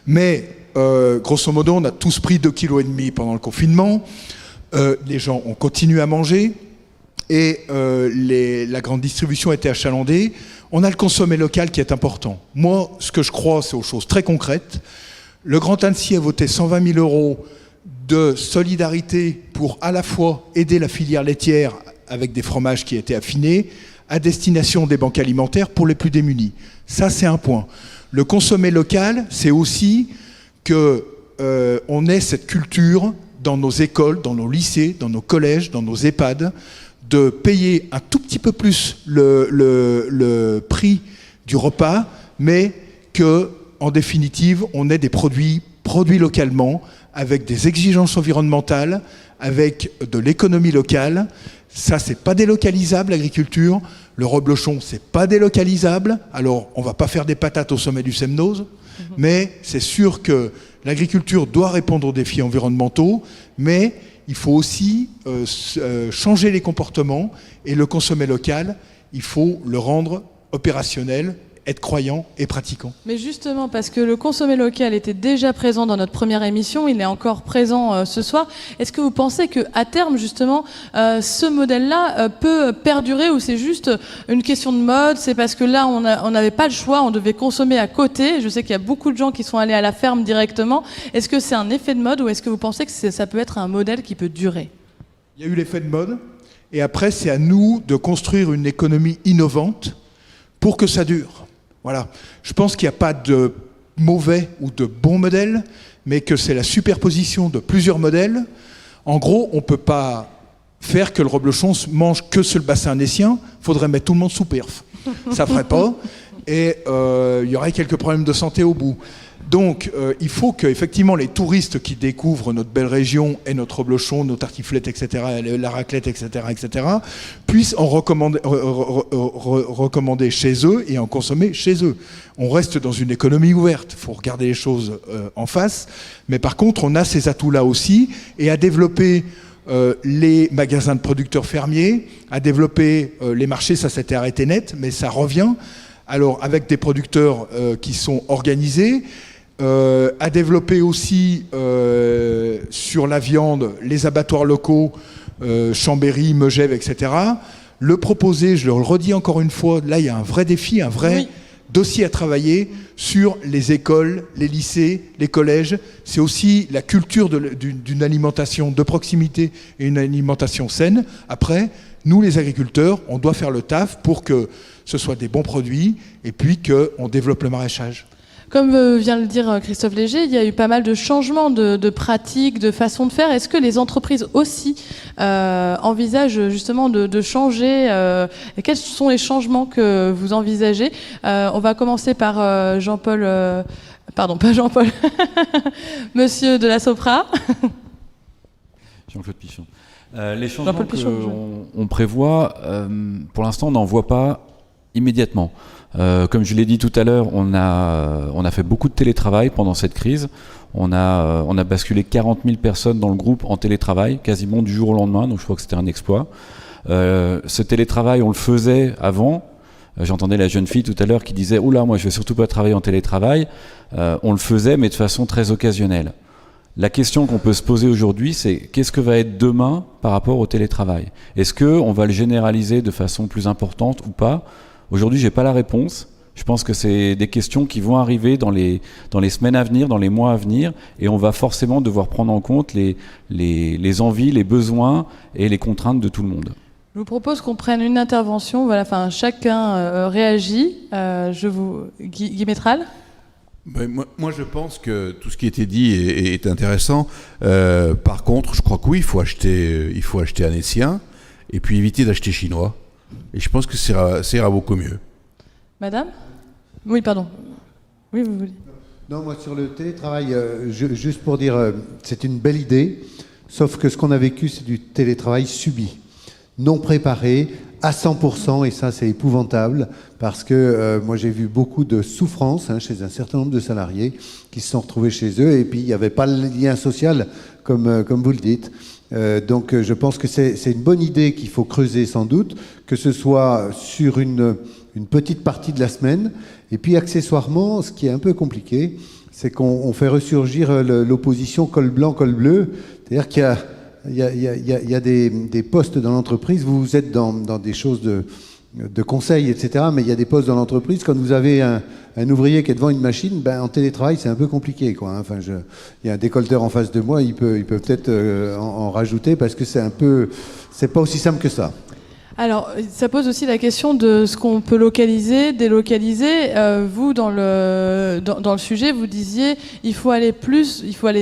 Mais grosso modo, on a tous pris 2,5 kg pendant le confinement. Les gens ont continué à manger et la grande distribution a été achalandée. On a le consommer local qui est important. Moi, ce que je crois, c'est aux choses très concrètes. Le Grand Annecy a voté 120 000 euros de solidarité pour à la fois aider la filière laitière avec des fromages qui étaient affinés, à destination des banques alimentaires pour les plus démunis. Ça, c'est un point. Le consommer local, c'est aussi qu'on ait cette culture dans nos écoles, dans nos lycées, dans nos collèges, dans nos EHPAD, de payer un tout petit peu plus le prix du repas, mais que, en définitive, on ait des produits localement, avec des exigences environnementales, avec de l'économie locale. Ça, c'est pas délocalisable, l'agriculture. Le reblochon, c'est pas délocalisable. Alors, on va pas faire des patates au sommet du Semnose, mais c'est sûr que l'agriculture doit répondre aux défis environnementaux, mais il faut aussi changer les comportements, et le consommer local, il faut le rendre opérationnel, être croyant et pratiquant. Mais justement, parce que le consommer local était déjà présent dans notre première émission, il est encore présent ce soir. Est-ce que vous pensez qu'à terme, justement, ce modèle-là peut perdurer, ou c'est juste une question de mode? C'est parce que là, on n'avait pas le choix, on devait consommer à côté. Je sais qu'il y a beaucoup de gens qui sont allés à la ferme directement. Est-ce que c'est un effet de mode, ou est-ce que vous pensez que ça peut être un modèle qui peut durer? Il y a eu l'effet de mode, et après, c'est à nous de construire une économie innovante pour que ça dure. Voilà. Je pense qu'il n'y a pas de mauvais ou de bon modèle, mais que c'est la superposition de plusieurs modèles. En gros, on ne peut pas faire que le reblochon mange que sur le bassin annécien. Il faudrait mettre tout le monde sous perf. Ça ne ferait pas. Et il y aurait quelques problèmes de santé au bout. Donc, il faut qu'effectivement les touristes qui découvrent notre belle région et notre reblochon, nos tartiflettes, etc., la raclette, etc., puissent en recommander chez eux et en consommer chez eux. On reste dans une économie ouverte, il faut regarder les choses en face, mais par contre, on a ces atouts-là aussi, et à développer les magasins de producteurs fermiers, à développer les marchés, ça s'était arrêté net, mais ça revient. Alors, avec des producteurs qui sont organisés, à développer aussi sur la viande les abattoirs locaux, Chambéry, Megève, etc. Le proposer, je le redis encore une fois, là il y a un vrai défi, un vrai dossier à travailler sur les écoles, les lycées, les collèges. C'est aussi la culture d'une alimentation de proximité et une alimentation saine. Après, nous les agriculteurs, on doit faire le taf pour que ce soit des bons produits et puis qu'on développe le maraîchage. Comme vient de le dire Christophe Léger, il y a eu pas mal de changements de pratiques, de façons de faire. Est-ce que les entreprises aussi envisagent justement de changer et quels sont les changements que vous envisagez? On va commencer par Jean-Paul... pardon, pas Jean-Paul. Monsieur de la Sopra. Jean-Claude Pichon. Les changements qu'on prévoit, pour l'instant, on n'en voit pas immédiatement. Comme je l'ai dit tout à l'heure, on a fait beaucoup de télétravail pendant cette crise. On a basculé 40 000 personnes dans le groupe en télétravail, quasiment du jour au lendemain, donc je crois que c'était un exploit. Ce télétravail, on le faisait avant. J'entendais la jeune fille tout à l'heure qui disait « Oula, moi je vais surtout pas travailler en télétravail ». On le faisait, mais de façon très occasionnelle. La question qu'on peut se poser aujourd'hui, c'est qu'est-ce que va être demain par rapport au télétravail? Est-ce qu'on va le généraliser de façon plus importante ou pas? Aujourd'hui, je n'ai pas la réponse. Je pense que c'est des questions qui vont arriver dans les semaines à venir, dans les mois à venir, et on va forcément devoir prendre en compte les envies, les besoins et les contraintes de tout le monde. Je vous propose qu'on prenne une intervention. Voilà, enfin, chacun réagit. Guy Métral. Moi, je pense que tout ce qui a été dit est intéressant. Par contre, je crois que oui, il faut acheter annécien et puis éviter d'acheter chinois. Et je pense que ça ira beaucoup mieux. Madame ? Oui, pardon. Oui, vous voulez. Non, moi, sur le télétravail, juste pour dire, c'est une belle idée, sauf que ce qu'on a vécu, c'est du télétravail subi, non préparé, à 100%, et ça, c'est épouvantable, parce que moi, j'ai vu beaucoup de souffrance chez un certain nombre de salariés qui se sont retrouvés chez eux, et puis il n'y avait pas le lien social, comme vous le dites. Donc je pense que c'est une bonne idée qu'il faut creuser sans doute, que ce soit sur une petite partie de la semaine. Et puis accessoirement, ce qui est un peu compliqué, c'est qu'on fait ressurgir l'opposition col blanc, col bleu. C'est-à-dire qu'il y a il y a des postes dans l'entreprise, vous êtes dans des choses de conseil, etc. Mais il y a des postes dans l'entreprise, quand vous avez un ouvrier qui est devant une machine, en télétravail, c'est un peu compliqué, quoi. Enfin, il y a un décolleteur en face de moi, il peut peut-être en rajouter, parce que c'est pas aussi simple que ça. Alors, ça pose aussi la question de ce qu'on peut localiser, délocaliser. Vous, dans le sujet, vous disiez il faut aller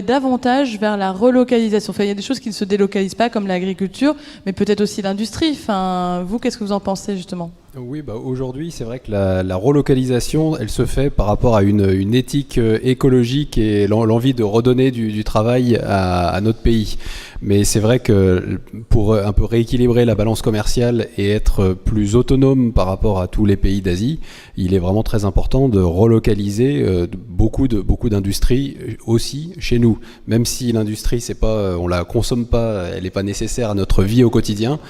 davantage vers la relocalisation. Enfin, il y a des choses qui ne se délocalisent pas, comme l'agriculture, mais peut-être aussi l'industrie. Enfin, vous, qu'est-ce que vous en pensez, justement ? Oui, aujourd'hui, c'est vrai que la relocalisation, elle se fait par rapport à une éthique écologique et l'envie de redonner du travail à notre pays. Mais c'est vrai que pour un peu rééquilibrer la balance commerciale et être plus autonome par rapport à tous les pays d'Asie, il est vraiment très important de relocaliser beaucoup d'industries aussi chez nous. Même si l'industrie, on la consomme pas, elle n'est pas nécessaire à notre vie au quotidien,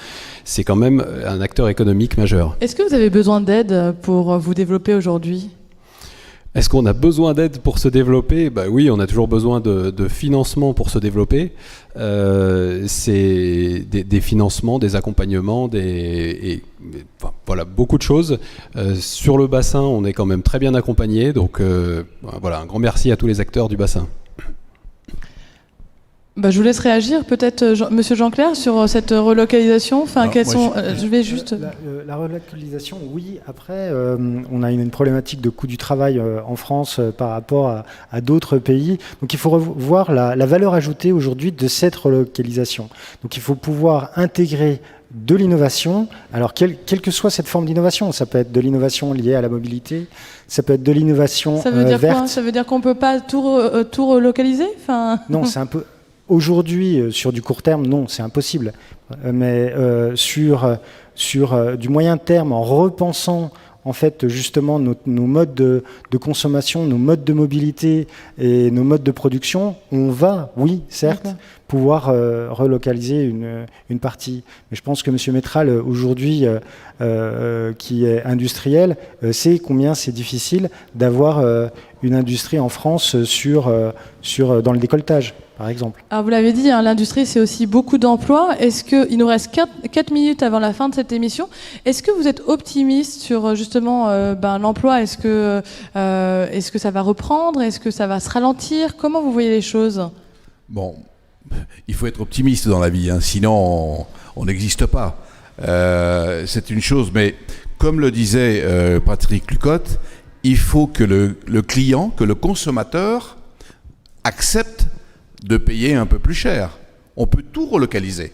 c'est quand même un acteur économique majeur. Est-ce que vous avez besoin d'aide pour vous développer aujourd'hui ? Est-ce qu'on a besoin d'aide pour se développer ? Oui, on a toujours besoin de financement pour se développer. C'est des financements, des accompagnements, voilà, beaucoup de choses. Sur le bassin, on est quand même très bien accompagné. Donc voilà, un grand merci à tous les acteurs du bassin. Je vous laisse réagir, peut-être, Monsieur Jean-Clair, sur cette relocalisation. Enfin, je vais juste... La relocalisation, oui. Après, on a une problématique de coût du travail en France par rapport à d'autres pays. Donc, il faut revoir la valeur ajoutée aujourd'hui de cette relocalisation. Donc, il faut pouvoir intégrer de l'innovation, alors quelle que soit cette forme d'innovation, ça peut être de l'innovation liée à la mobilité, ça peut être de l'innovation verte. Ça veut dire quoi ? Ça veut dire qu'on ne peut pas tout relocaliser ? Non, c'est un peu... Aujourd'hui, sur du court terme, non, c'est impossible. Mais sur du moyen terme, en repensant en fait justement nos modes de consommation, nos modes de mobilité et nos modes de production, on va, oui, certes, pouvoir relocaliser une partie. Mais je pense que M. Métral, aujourd'hui, qui est industriel, sait combien c'est difficile d'avoir une industrie en France dans le décolletage, par exemple. Alors vous l'avez dit, l'industrie, c'est aussi beaucoup d'emplois. Il nous reste 4 minutes avant la fin de cette émission. Est-ce que vous êtes optimiste sur justement l'emploi ? Est-ce que ça va reprendre ? Est-ce que ça va se ralentir ? Comment vous voyez les choses ? Bon, il faut être optimiste dans la vie, sinon on n'existe pas. C'est une chose, mais comme le disait Patrick Lucotte, il faut que le client, que le consommateur accepte de payer un peu plus cher. On peut tout relocaliser.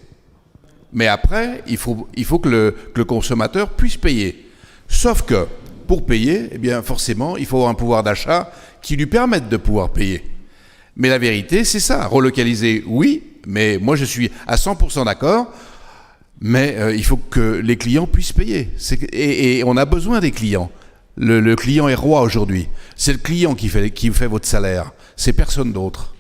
Mais après, il faut que le consommateur puisse payer. Sauf que, pour payer, forcément, il faut avoir un pouvoir d'achat qui lui permette de pouvoir payer. Mais la vérité, c'est ça. Relocaliser, oui, mais moi je suis à 100% d'accord, mais il faut que les clients puissent payer. Et on a besoin des clients. Le client est roi aujourd'hui. C'est le client qui fait votre salaire. C'est personne d'autre.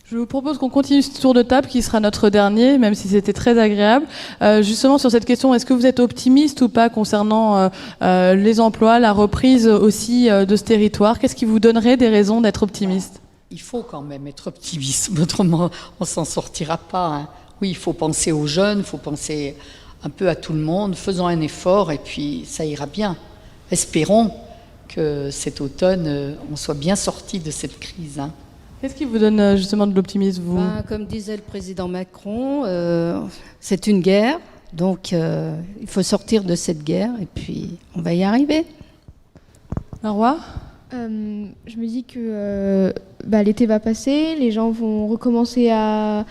Je vous propose qu'on continue ce tour de table qui sera notre dernier, même si c'était très agréable. Justement sur cette question, est-ce que vous êtes optimiste ou pas concernant les emplois, la reprise aussi de ce territoire ? Qu'est-ce qui vous donnerait des raisons d'être optimiste ? Il faut quand même être optimiste, autrement on ne s'en sortira pas. Oui, il faut penser aux jeunes, il faut penser un peu à tout le monde, faisons un effort et puis ça ira bien. Espérons que cet automne, on soit bien sorti de cette crise. Qu'est-ce qui vous donne justement de l'optimisme, vous ? Comme disait le président Macron, c'est une guerre, donc il faut sortir de cette guerre et puis on va y arriver. Leroy ? Je me dis que l'été va passer, les gens vont recommencer à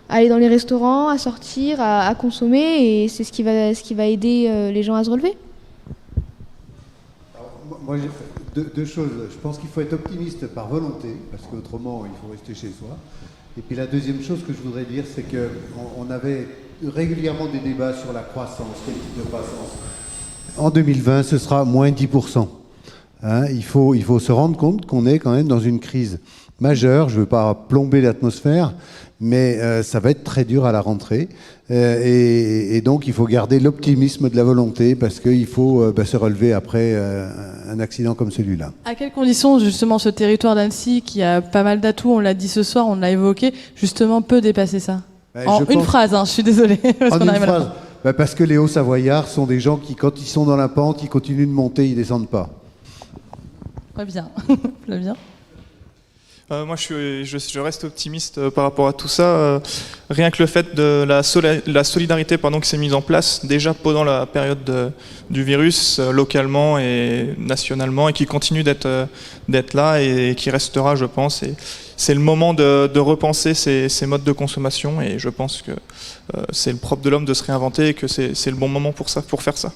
aller dans les restaurants, à sortir, à consommer, et c'est ce qui va aider les gens à se relever. Moi, deux choses. Je pense qu'il faut être optimiste par volonté, parce qu'autrement, il faut rester chez soi. Et puis la deuxième chose que je voudrais dire, c'est qu'on avait régulièrement des débats sur la croissance, quel type de croissance. En 2020, ce sera moins 10%. Il faut se rendre compte qu'on est quand même dans une crise majeure. Je ne veux pas plomber l'atmosphère, mais ça va être très dur à la rentrée. Et donc, il faut garder l'optimisme de la volonté parce qu'il faut se relever après un accident comme celui-là. À quelles conditions, justement, ce territoire d'Annecy, qui a pas mal d'atouts, on l'a dit ce soir, on l'a évoqué, justement, peut dépasser ça ? En une phrase, je suis désolée. Parce En qu'on une arrive à la phrase. fin. Parce que les Hauts-Savoyards sont des gens qui, quand ils sont dans la pente, ils continuent de monter, ils descendent pas. Très bien. Flavien. Moi, je reste optimiste par rapport à tout ça. Rien que le fait de la solidarité qui s'est mise en place déjà pendant la période du virus, localement et nationalement, et qui continue d'être là et qui restera, je pense. Et c'est le moment de repenser ces modes de consommation, et je pense que c'est le propre de l'homme de se réinventer et que c'est le bon moment pour faire ça.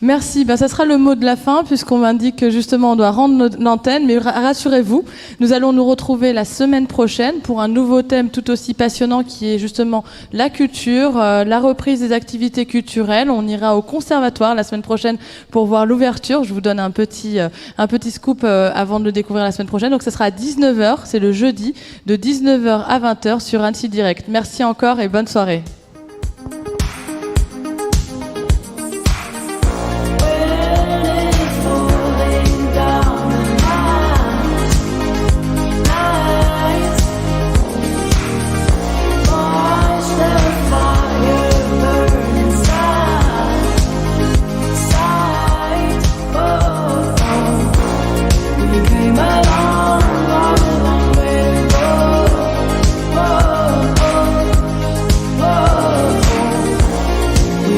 Merci, ça sera le mot de la fin puisqu'on m'indique que justement on doit rendre l'antenne, mais rassurez-vous, nous allons nous retrouver la semaine prochaine pour un nouveau thème tout aussi passionnant qui est justement la culture, la reprise des activités culturelles. On ira au conservatoire la semaine prochaine pour voir l'ouverture. Je vous donne un petit scoop avant de le découvrir la semaine prochaine. Donc ça sera à 19h, c'est le jeudi, de 19h à 20h sur Annecy Direct. Merci encore et bonne soirée.